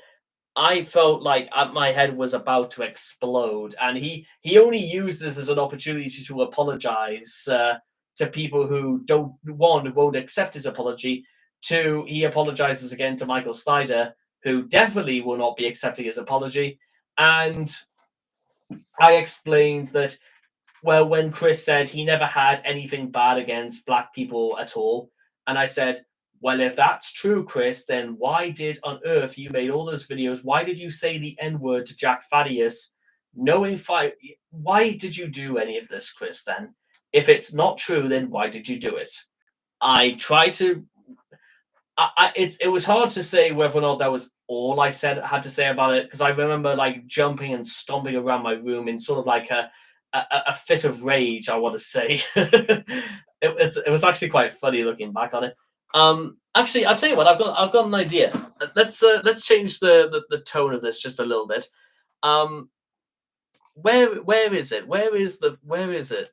felt like my head was about to explode, and he only used this as an opportunity to apologize to people who won't accept his apology. Two, he apologizes again to Michael Snyder, who definitely will not be accepting his apology. And I explained that, well, when Chris said he never had anything bad against black people at all, and I said, well, if that's true, Chris, then why did on earth you made all those videos? Why did you say the N word to Jack Thaddeus? Knowing why did you do any of this, Chris? Then, if it's not true, then why did you do it? I try to. It was hard to say whether or not that was all I had to say about it, because I remember like jumping and stomping around my room in sort of like a fit of rage, I want to say. It was actually quite funny looking back on it. Actually, I'll tell you what. I've got an idea. Let's change the tone of this just a little bit. Um, where is it? Where is it?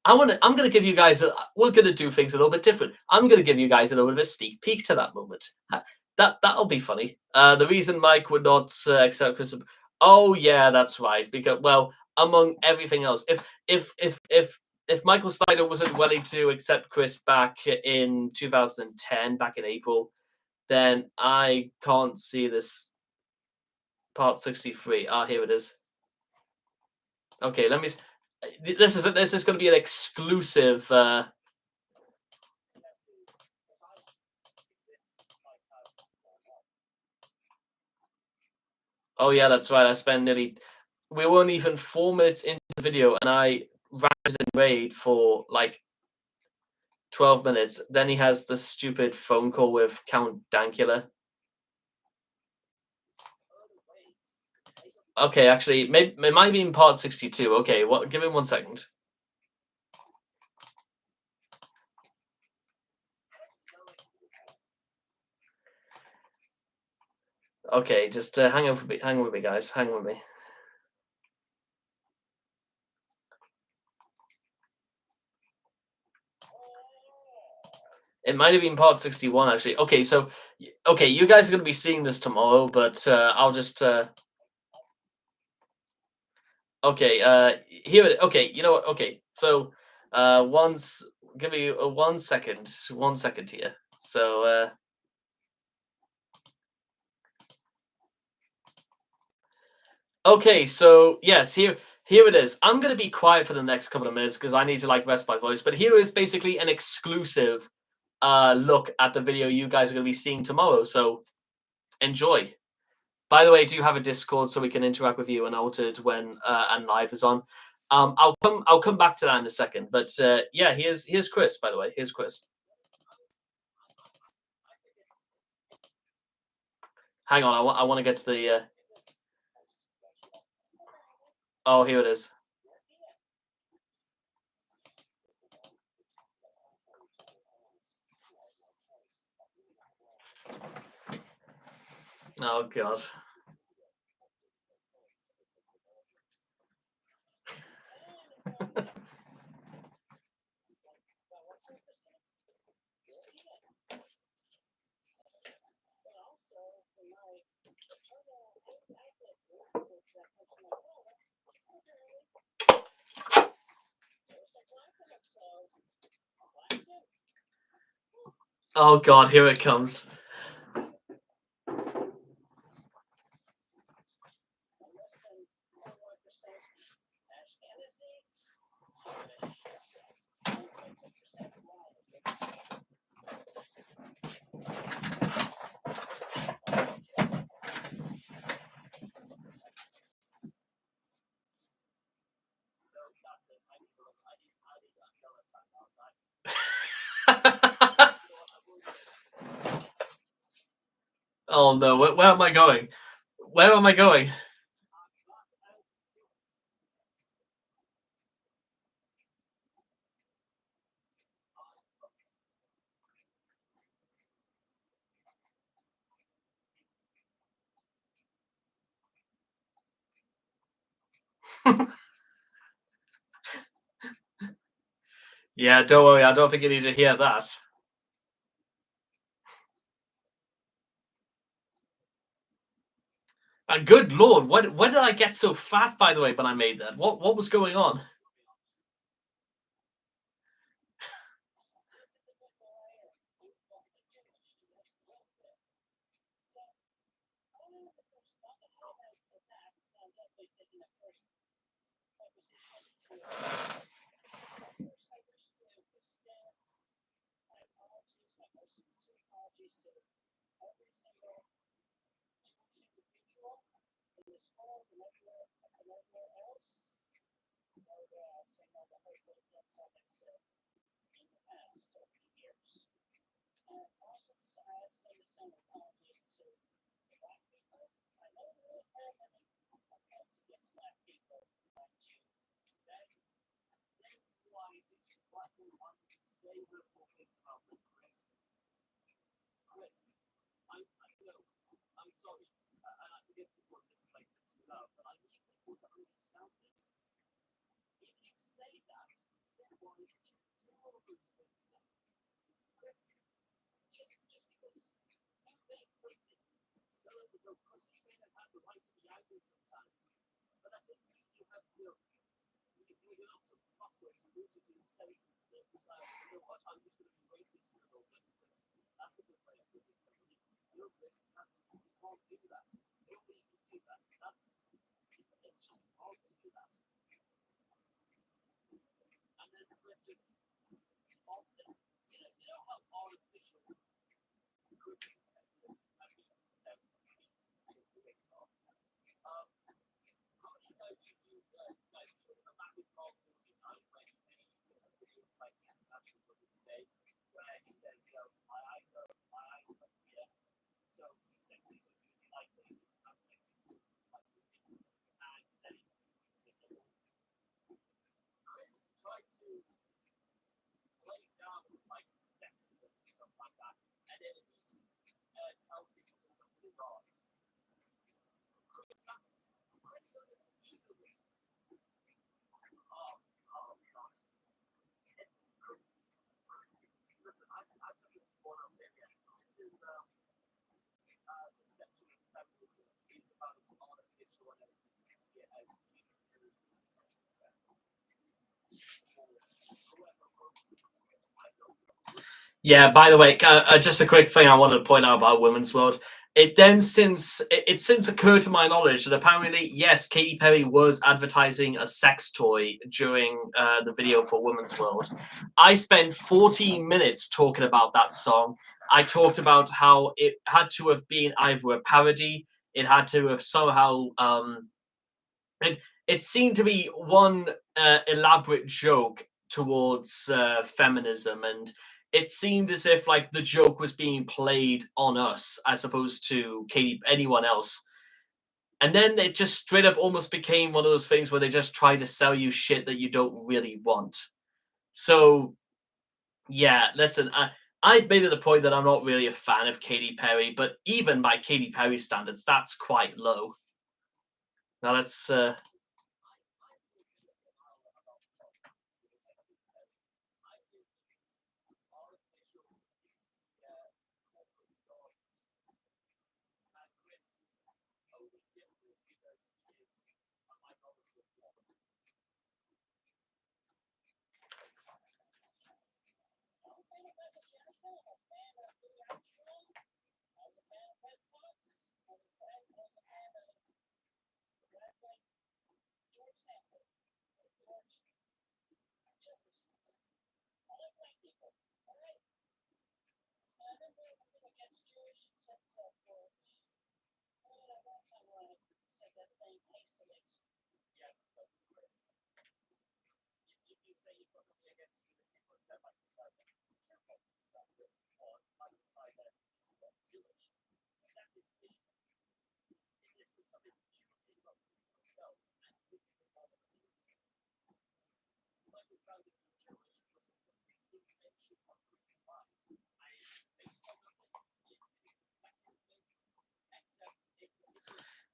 I'm gonna give you guys. We're gonna do things a little bit different. I'm gonna give you guys a little bit of a sneak peek to that moment. That'll be funny. The reason Mike would not accept Chris. Oh yeah, that's right. Because, well, among everything else, if Michael Snyder wasn't willing to accept Chris back in 2010, back in April, then I can't see this part 63. Ah, here it is. Okay, let me. This is going to be an exclusive. Oh yeah, that's right. I spent nearly. We weren't even 4 minutes into the video, and I ranted and raved for like 12 minutes. Then he has the stupid phone call with Count Dankula. Okay, actually, maybe it might be in part 62. Okay, what? Give me 1 second. Okay, just hang on with me, guys. Hang with me. It might have been part 61, actually. Okay, so okay, you guys are going to be seeing this tomorrow, but I'll just okay, here it. Okay, you know what? Okay, so once give me 1 second, 1 second here. So okay, so yes, here it is. I'm gonna be quiet for the next couple of minutes because I need to like rest my voice. But here is basically an exclusive look at the video you guys are gonna be seeing tomorrow. So enjoy. By the way, do you have a Discord so we can interact with you and Altered when and live is on? I'll come back to that in a second. But yeah, here's Chris. By the way, here's Chris. Hang on, I want to get to the. Oh, here it is. Oh God. Oh God, here it comes. Oh no, where am I going? Where am I going? Yeah, don't worry, I don't think you need to hear that. And good lord, what when did I get so fat, by the way, when I made that? What was going on? Yeah, by the way, just a quick thing I wanted to point out about Women's World. It since occurred to my knowledge that apparently, yes, Katy Perry was advertising a sex toy during the video for Women's World. I spent 14 minutes talking about that song. I talked about how it had to have been either a parody, it had to have somehow it it seemed to be one elaborate joke towards feminism, and it seemed as if like the joke was being played on us as opposed to Katie anyone else. And then it just straight up almost became one of those things where they just try to sell you shit that you don't really want. So yeah, listen, I've made it the point that I'm not really a fan of Katy Perry, but even by Katy Perry standards, that's quite low. Now let's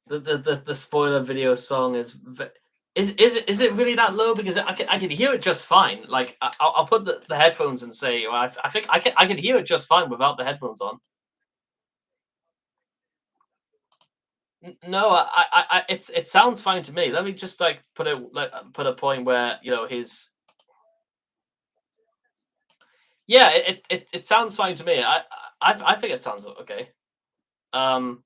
The spoiler video song is it really that low? Because I can hear it just fine. Like I'll put the headphones and say, well, I think I can hear it just fine without the headphones on. No, it sounds fine to me. Let me just like put a point where his yeah, it sounds fine to me. I think it sounds okay. Um,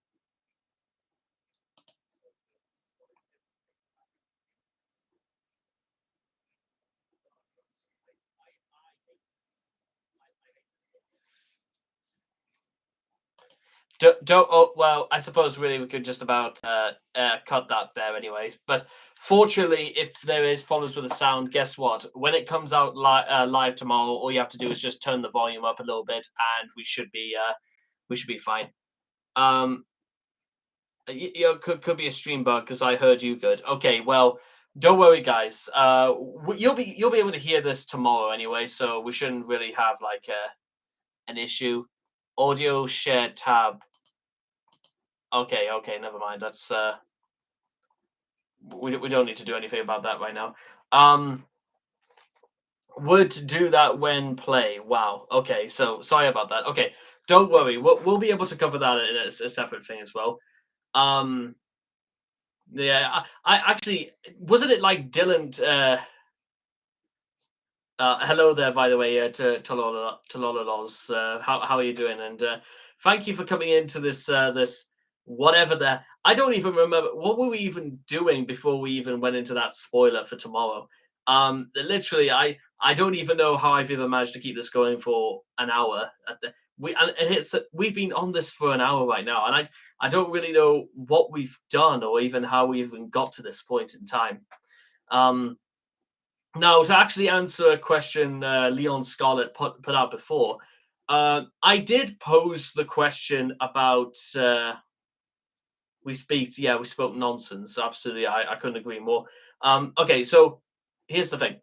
don't well, I suppose really we could just about cut that there anyway. But fortunately, if there is problems with the sound, guess what? When it comes out live tomorrow, all you have to do is just turn the volume up a little bit, and we should be fine. Um, could be a stream bug because I heard you good. Okay, well, don't worry, guys. You'll be able to hear this tomorrow anyway, so we shouldn't really have like an issue. Audio share tab. Okay, never mind. That's we don't need to do anything about that right now. Would do that when play. Wow. Okay, so sorry about that. Okay, don't worry. We'll be able to cover that in a separate thing as well. Um, yeah, I actually wasn't it like Dylan. Hello there, by the way, to Lololos. How are you doing? And thank you for coming into this whatever the I don't even remember what were we even doing before we even went into that spoiler for tomorrow. Literally, I don't even know how I've even managed to keep this going for an hour. And it's that we've been on this for an hour right now, and I don't really know what we've done or even how we even got to this point in time. Um, Now, to actually answer a question Leon Scarlett put out before, I did pose the question about we spoke nonsense. Absolutely, I couldn't agree more. Okay, so here's the thing.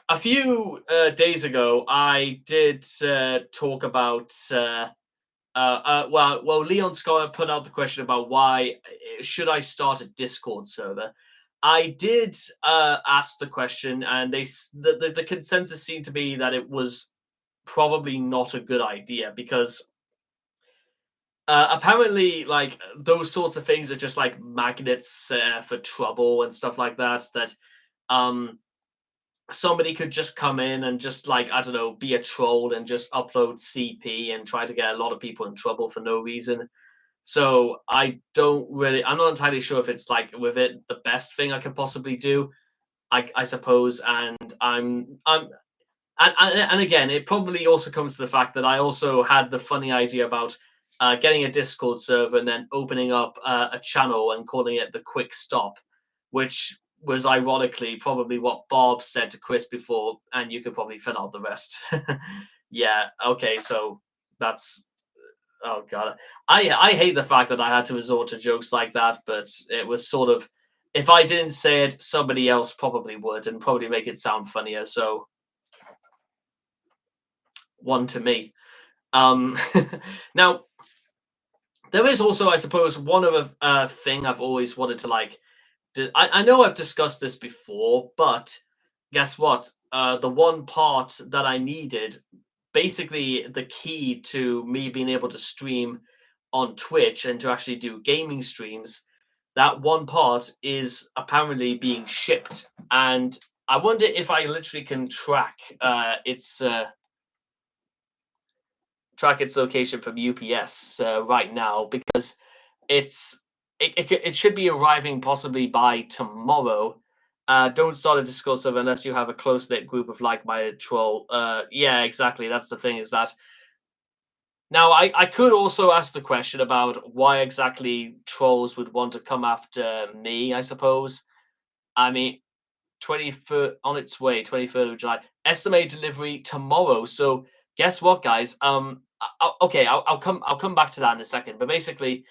A few days ago, I did talk about. Leon Scarlett put out the question about why should I start a Discord server. I did ask the question, and the consensus seemed to be that it was probably not a good idea because apparently, like those sorts of things are just like magnets for trouble and stuff like that. That um, somebody could just come in and just like I don't know, be a troll and just upload CP and try to get a lot of people in trouble for no reason. So I'm not entirely sure if it's like with it the best thing I could possibly do. I suppose, and and again, it probably also comes to the fact that I also had the funny idea about getting a Discord server and then opening up a channel and calling it the Quick Stop, which was ironically probably what Bob said to Chris before, and you could probably fill out the rest. Yeah, okay, so that's oh god, I hate the fact that I had to resort to jokes like that, but it was sort of if I didn't say it, somebody else probably would and probably make it sound funnier. So one to me. Um, now there is also, I suppose, one other thing I've always wanted to like. I know I've discussed this before, but guess what? The one part that I needed, basically the key to me being able to stream on Twitch and to actually do gaming streams, that one part is apparently being shipped. And I wonder if I literally can track its track its location from UPS right now because it should be arriving possibly by tomorrow. Don't start a Discord server unless you have a close knit group of like-minded troll. Yeah, exactly. That's the thing. Is that now I could also ask the question about why exactly trolls would want to come after me. I suppose. I mean, 23rd on its way, 23rd of July. Estimated delivery tomorrow. So guess what, guys? Okay, I'll come back to that in a second. But basically,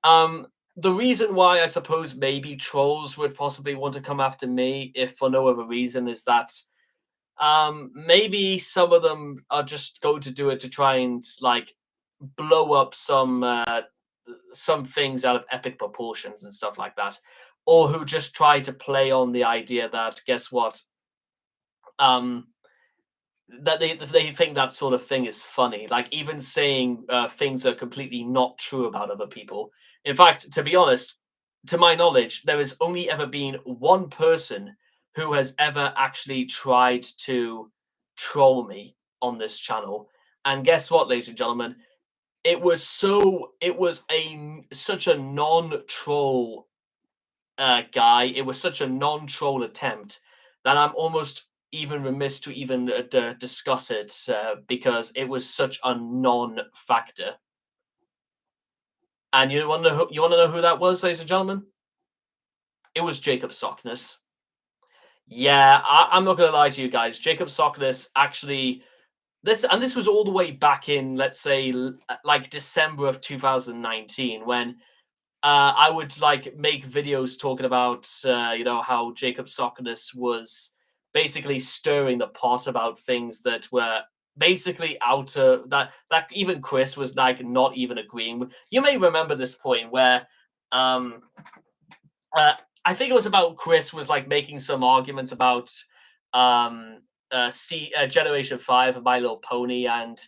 the reason why I suppose maybe trolls would possibly want to come after me, if for no other reason, is that maybe some of them are just going to do it to try and like blow up some things out of epic proportions and stuff like that, or who just try to play on the idea that guess what, um, that they think that sort of thing is funny, like even saying things are completely not true about other people. In fact, to be honest, to my knowledge, there has only ever been one person who has ever actually tried to troll me on this channel. And guess what, ladies and gentlemen? It was such a non-troll guy. It was such a non-troll attempt that I'm almost even remiss to even discuss it because it was such a non-factor. And you want to know who that was, ladies and gentlemen? It was Jacob Sockness. Yeah, I'm not going to lie to you guys. Jacob Sockness actually this was all the way back in, let's say, like December of 2019 when I would like make videos talking about how Jacob Sockness was basically stirring the pot about things that were basically out of that even Chris was like not even agreeing with. You may remember this point where um uh, I think it was about Chris was like making some arguments about Generation 5 of My Little Pony, and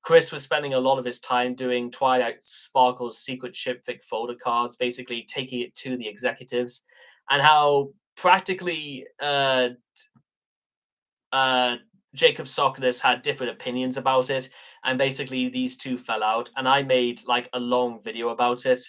Chris was spending a lot of his time doing Twilight Sparkle's secret shipfic folder cards, basically taking it to the executives, and how practically uh, Jacob Socrates had different opinions about it, and basically these two fell out. And I made like a long video about it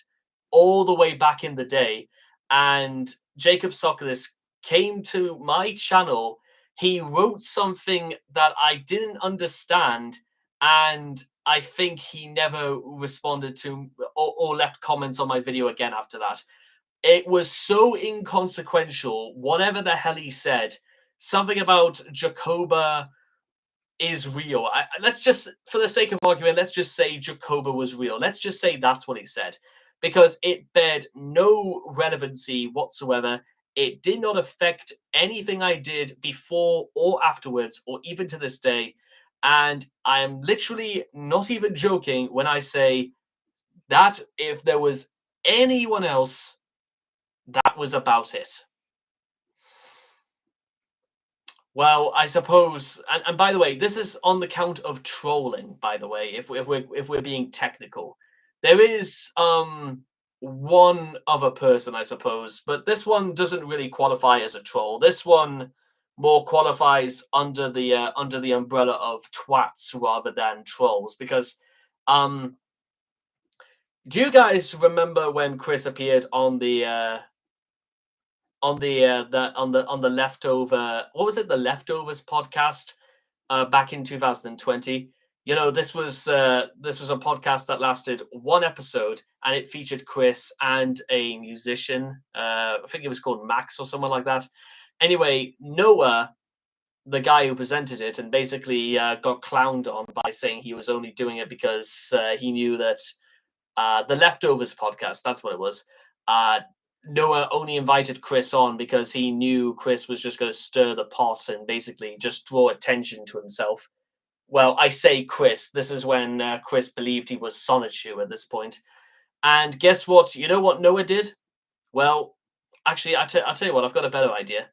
all the way back in the day. And Jacob Socrates came to my channel. He wrote something that I didn't understand, and I think he never responded to or left comments on my video again after that. It was so inconsequential. Whatever the hell he said, something about Jacoba is real. Let's just, for the sake of argument, let's just say Jacoba was real. Let's just say that's what he said, because it bared no relevancy whatsoever. It did not affect anything I did before or afterwards, or even to this day. And I'm literally not even joking when I say that if there was anyone else, that was about it. Well, I suppose, and by the way, this is on the count of trolling. By the way, if we're being technical, there is one other person, I suppose, but this one doesn't really qualify as a troll. This one more qualifies under the umbrella of twats rather than trolls, because do you guys remember when Chris appeared on the leftover, what was it, the Leftovers podcast back in 2020? You know, this was a podcast that lasted one episode, and it featured Chris and a musician. I think it was called Max or someone like that. Anyway, Noah, the guy who presented it, and basically got clowned on by saying he was only doing it because he knew that the Leftovers podcast, that's what it was. Noah only invited Chris on because he knew Chris was just going to stir the pot and basically just draw attention to himself. Well, I say Chris. This is when Chris believed he was Sonichu at this point. And guess what? You know what Noah did? Well, actually, I'll tell you what, I've got a better idea.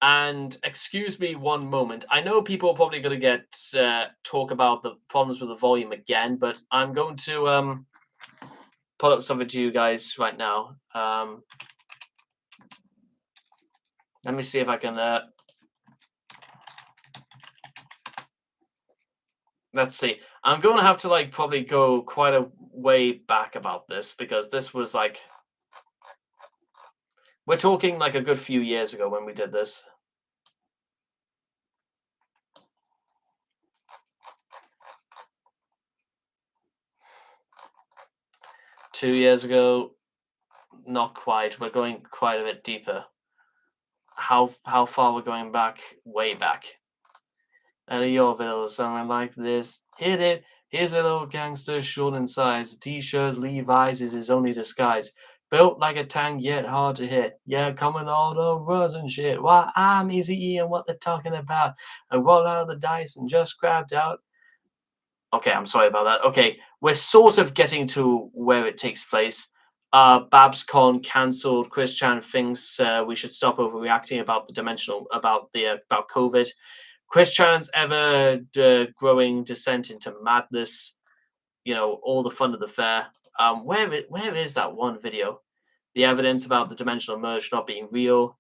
And excuse me one moment. I know people are probably going to get talk about the problems with the volume again, but I'm going to put up something to you guys right now. Let me see if I can. Let's see. I'm going to have to like probably go quite a way back about this because this was like we're talking like a good few years ago when we did this. Two years ago, not quite. We're going quite a bit deeper. How far we're going back? Way back. And in Yorville, something like this. Hit it. Here's an old gangster, short in size. T-shirt, Levi's is his only disguise. Built like a tank, yet hard to hit. Yeah, coming all over us and shit. Why, I'm Easy E and what they're talking about. I roll out of the dice and just grabbed out. Okay, I'm sorry about that. Okay, we're sort of getting to where it takes place. BabsCon cancelled. Chris Chan thinks we should stop overreacting about the dimensional about COVID. Chris Chan's ever growing descent into madness. You know, all the fun of the fair. Where is that one video? The evidence about the dimensional merge not being real.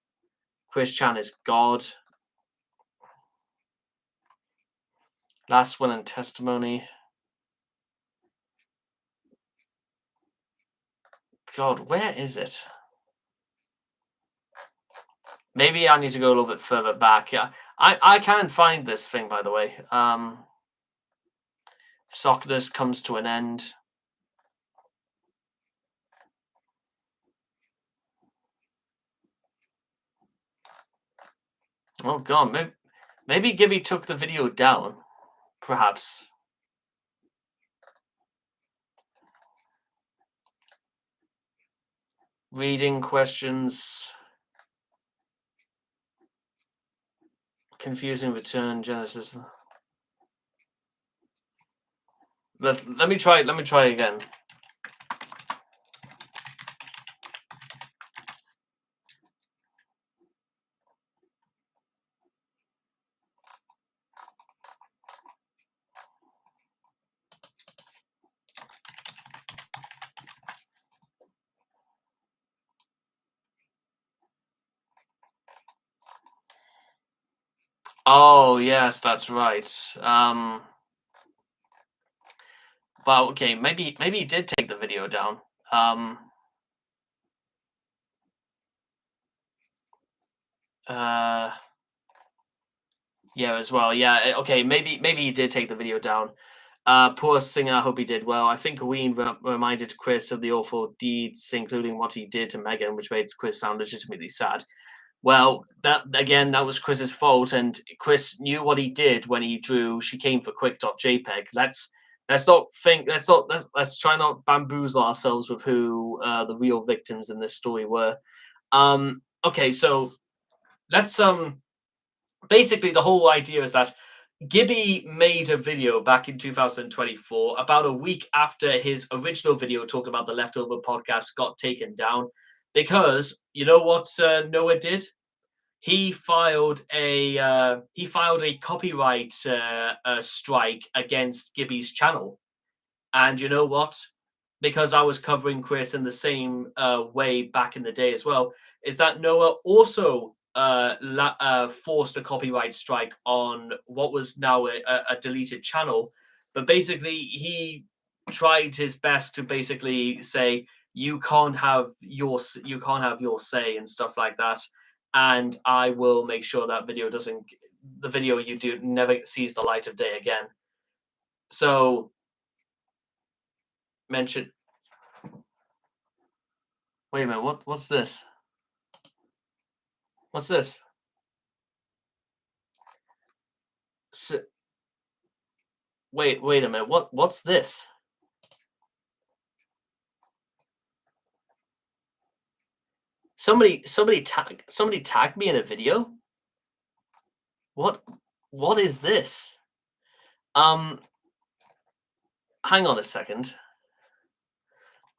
Chris Chan is God. Last one in testimony. God, where is it? Maybe I need to go a little bit further back. Yeah, I can find this thing, by the way. Socrates comes to an end. Oh god, maybe Gibby took the video down, perhaps. Reading questions. Confusing return Genesis. Let me try again. Oh yes, that's right. Well, okay, maybe he did take the video down. Yeah, as well. Yeah, okay, maybe he did take the video down. Poor singer, I hope he did well. I think Ween reminded Chris of the awful deeds, including what he did to Megan, which made Chris sound legitimately sad. Well, that was Chris's fault, and Chris knew what he did when he drew "She Came for Quick.jpg." Let's try not bamboozle ourselves with who the real victims in this story were. Okay, so let's basically the whole idea is that Gibby made a video back in 2024, about a week after his original video talking about the Leftover podcast got taken down, because you know what Noah did? He filed a copyright strike against Gibby's channel, and you know what? Because I was covering Chris in the same way back in the day as well, is that Noah also forced a copyright strike on what was now a deleted channel. But basically, he tried his best to basically say you can't have your say and stuff like that, and I will make sure that the video you do never sees the light of day again. So mention. Wait a minute. What's this? What's this? Wait a minute. What's this? Somebody tagged me in a video. What is this? Hang on a second.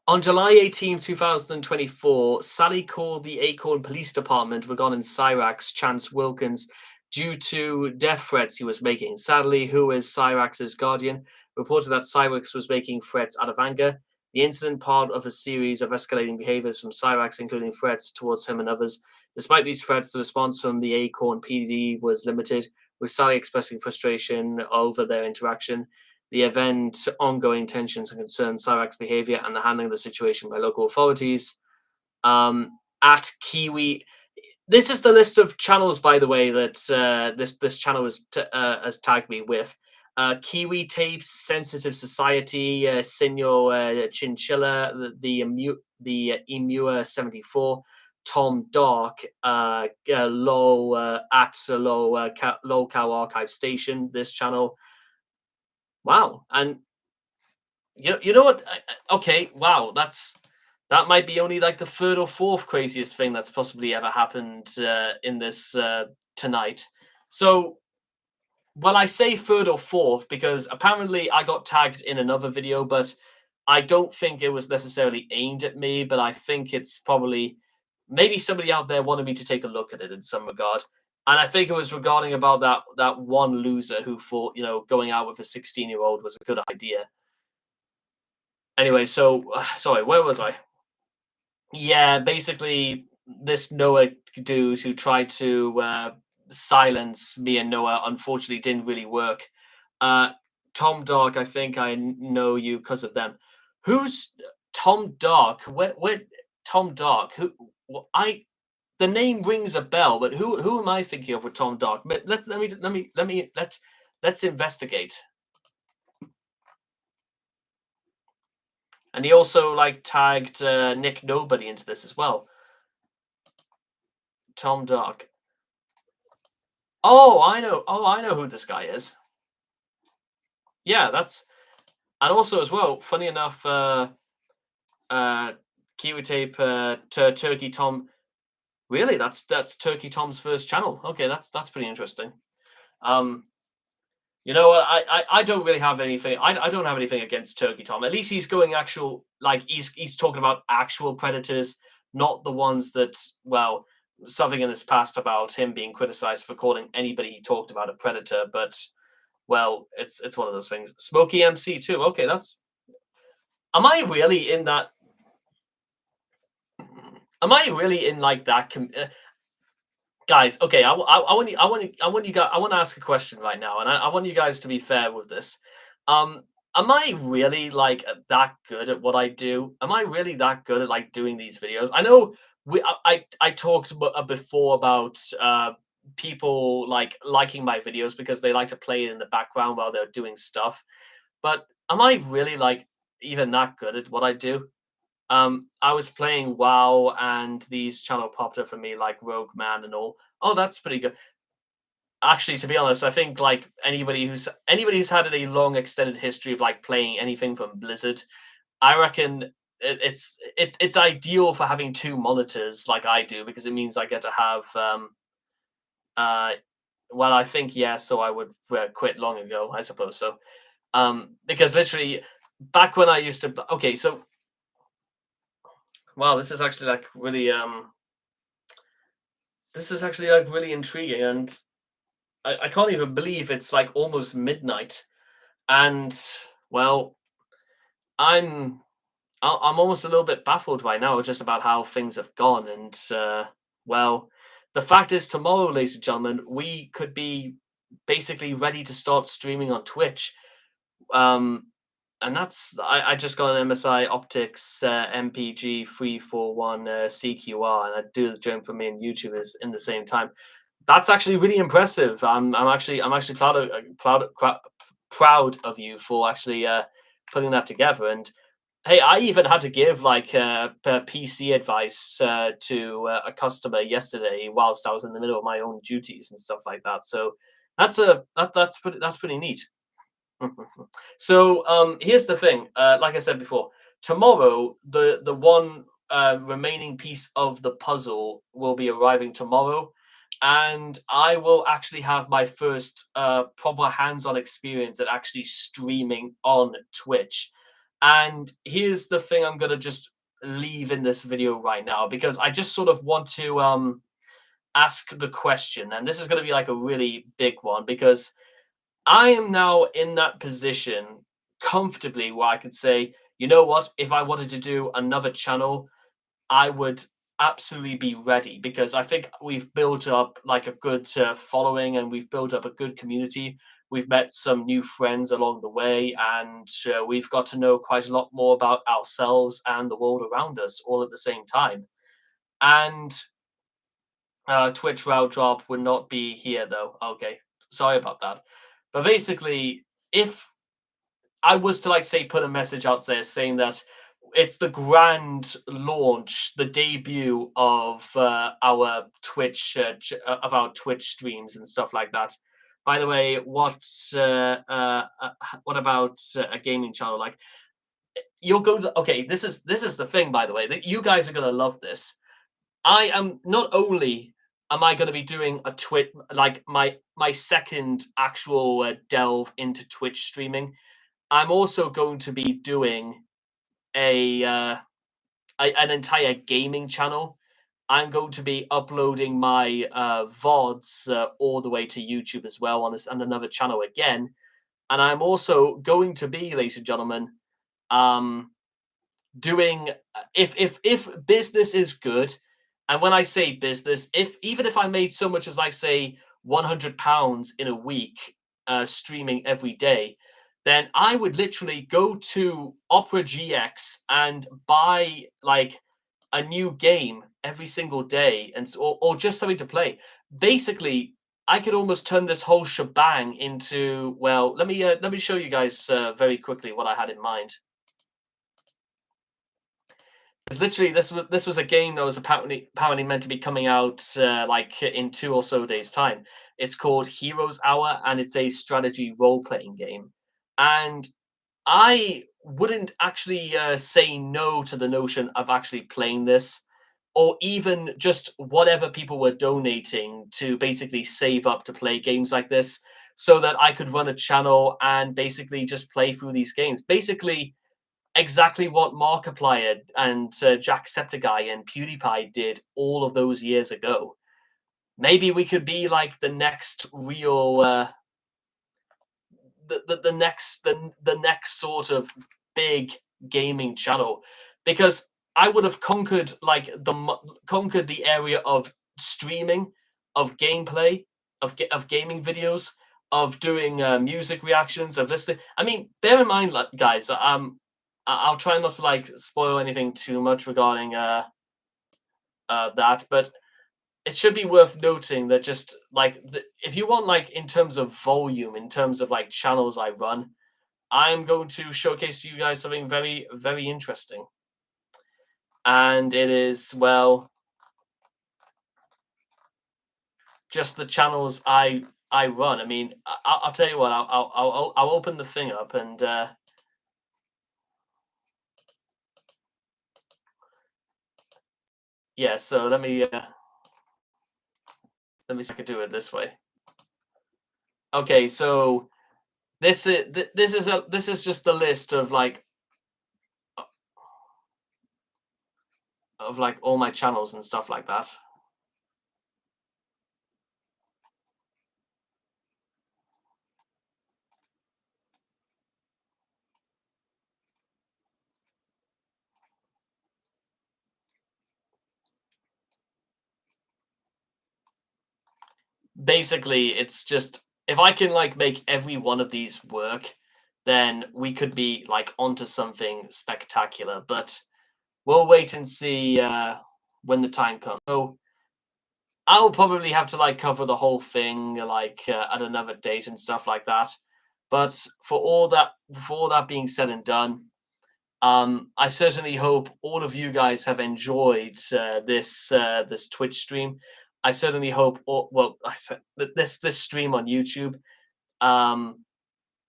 On July 18, 2024, Sally called the Acorn Police Department regarding Cyrax Chance Wilkins due to death threats he was making. Sadly, who is Cyrax's guardian, reported that Cyrax was making threats out of anger. The incident part of a series of escalating behaviors from Cyrax, including threats towards him and others. Despite these threats, the response from the Acorn PD was limited, with Sally expressing frustration over their interaction. the event, ongoing tensions and concerns, Cyrax's behavior, and the handling of the situation by local authorities. At Kiwi, this is the list of channels, by the way, that this channel has tagged me with. Kiwi Tapes, Sensitive Society, Senor Chinchilla, the Emua 74, Tom Dark, Low at Low Cow Archive Station. This channel. Wow, and you know what? Okay, wow, that might be only like the third or fourth craziest thing that's possibly ever happened in this tonight. So, well, I say third or fourth because apparently I got tagged in another video, but I don't think it was necessarily aimed at me. But I think it's probably maybe somebody out there wanted me to take a look at it in some regard. And I think it was regarding about that one loser who thought going out with a 16-year-old was a good idea. Anyway, so sorry, where was I? Yeah, basically, this Noah dude who tried to silence me and Noah unfortunately didn't really work. Tom Dark, I think I know you because of them. Who's Tom Dark? Where Tom Dark? I the name rings a bell, but who am I thinking of with Tom Dark? But let's investigate. And he also like tagged Nick Nobody into this as well. Tom Dark. Oh, I know. Oh, I know who this guy is. Yeah, and also as well. Funny enough, Kiwi Tape, Turkey Tom. Really, that's Turkey Tom's first channel. Okay, that's pretty interesting. You know what? I don't really have anything. I don't have anything against Turkey Tom. At least he's going actual like he's talking about actual predators, not the ones that something in his past about him being criticized for calling anybody he talked about a predator. But it's one of those things. Smokey MC too. Okay, am I really in that? Am I really in like that? Guys, okay, I want to ask a question right now, and I want you guys to be fair with this. Am I really like that good at what I do? Am I really that good at like doing these videos? I know I talked before about people like liking my videos because they like to play it in the background while they're doing stuff. But am I really like even that good at what I do? I was playing WoW and these channel popped up for me like Rogue Man and all. Oh, that's pretty good. Actually, to be honest, I think like anybody who's had a long extended history of like playing anything from Blizzard, I reckon it's ideal for having two monitors like I do because it means I get to have uh I think yes, so I would quit long ago, I suppose so. Because literally back when I used to okay, so wow, this is actually like really intriguing, and I can't even believe it's like almost midnight, and well, I'm I'm almost a little bit baffled right now just about how things have gone, and well, the fact is tomorrow, ladies and gentlemen, we could be basically ready to start streaming on Twitch. Um, and I just got an MSI Optics MPG 341 CQR, and I do the joint for me and YouTube is in the same time. That's actually really impressive. I'm actually proud of you for actually putting that together. And hey, I even had to give like PC advice to a customer yesterday whilst I was in the middle of my own duties and stuff like that. So that's pretty neat. So here's the thing. Like I said before, tomorrow the one remaining piece of the puzzle will be arriving tomorrow, and I will actually have my first proper hands-on experience at actually streaming on Twitch. And here's the thing: I'm gonna just leave in this video right now because I just sort of want to ask the question, and this is gonna be like a really big one because I am now in that position comfortably where I could say, you know what, if I wanted to do another channel, I would absolutely be ready because I think we've built up like a good following and we've built up a good community We've met some new friends along the way, and we've got to know quite a lot more about ourselves and the world around us all at the same time. And Twitch route drop would not be here though. Okay, sorry about that. But basically, if I was to like say put a message out there saying that it's the grand launch, the debut of our Twitch of our Twitch streams and stuff like that. By the way, what about a gaming channel? Like you'll go to, okay, this is the thing, by the way, that you guys are gonna love this. I am not only am I going to be doing a Twitch, like my second actual delve into Twitch streaming. I'm also going to be doing an entire gaming channel. I'm going to be uploading my VODs all the way to YouTube as well on another channel again. And I'm also going to be, ladies and gentlemen, um, doing if business is good, and when I say business, if even if I made so much as like say £100 in a week streaming every day, then I would literally go to Opera GX and buy like a new game every single day, and or just something to play. Basically, I could almost turn this whole shebang into, well, let me show you guys very quickly what I had in mind. Because literally, this was a game that was apparently meant to be coming out like in 2 or so days' time. It's called Heroes Hour, and it's a strategy role playing game. And I wouldn't actually say no to the notion of actually playing this, or even just whatever people were donating to basically save up to play games like this, so that I could run a channel and basically just play through these games. Basically, exactly what Markiplier and Jacksepticeye and PewDiePie did all of those years ago. Maybe we could be like the next real, the next sort of big gaming channel, because I would have conquered like conquered the area of streaming, of gameplay, of gaming videos, of doing music reactions, of listening. I mean, bear in mind, like, guys, I'll try not to like spoil anything too much regarding that, but it should be worth noting that just like if you want like in terms of volume, in terms of like channels I run, I'm going to showcase to you guys something very, very interesting. And it is, well, just the channels I run. I mean, I'll tell you what, I'll open the thing up and yeah, so let me see if I can do it this way. Okay, so this is just the list of like all my channels and stuff like that. Basically, it's just if I can like make every one of these work, then we could be like onto something spectacular. But we'll wait and see when the time comes. So I'll probably have to like cover the whole thing like at another date and stuff like that. But for all that being said and done, I certainly hope all of you guys have enjoyed this Twitch stream. I certainly hope well, I said this stream on YouTube. Um,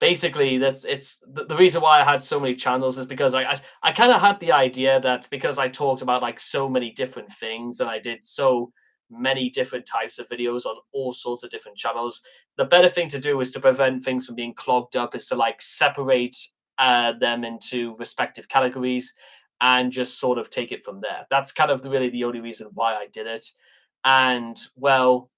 Basically, that's it's the reason why I had so many channels is because I kind of had the idea that because I talked about like so many different things and I did so many different types of videos on all sorts of different channels, the better thing to do is to prevent things from being clogged up is to like separate them into respective categories and just sort of take it from there. That's kind of really the only reason why I did it. And well,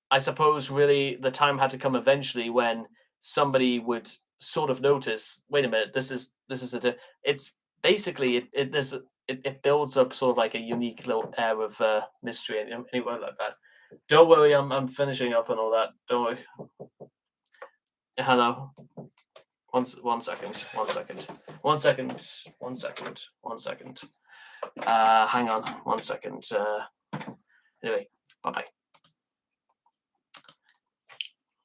I suppose really the time had to come eventually when somebody would sort of notice, wait a minute, it's basically it builds up sort of like a unique little air of mystery and anyway like that. Don't worry, I'm finishing up and all that. Don't worry. Hello. One second. One second. One second. One second. One second. Hang on. 1 second. Anyway, bye bye.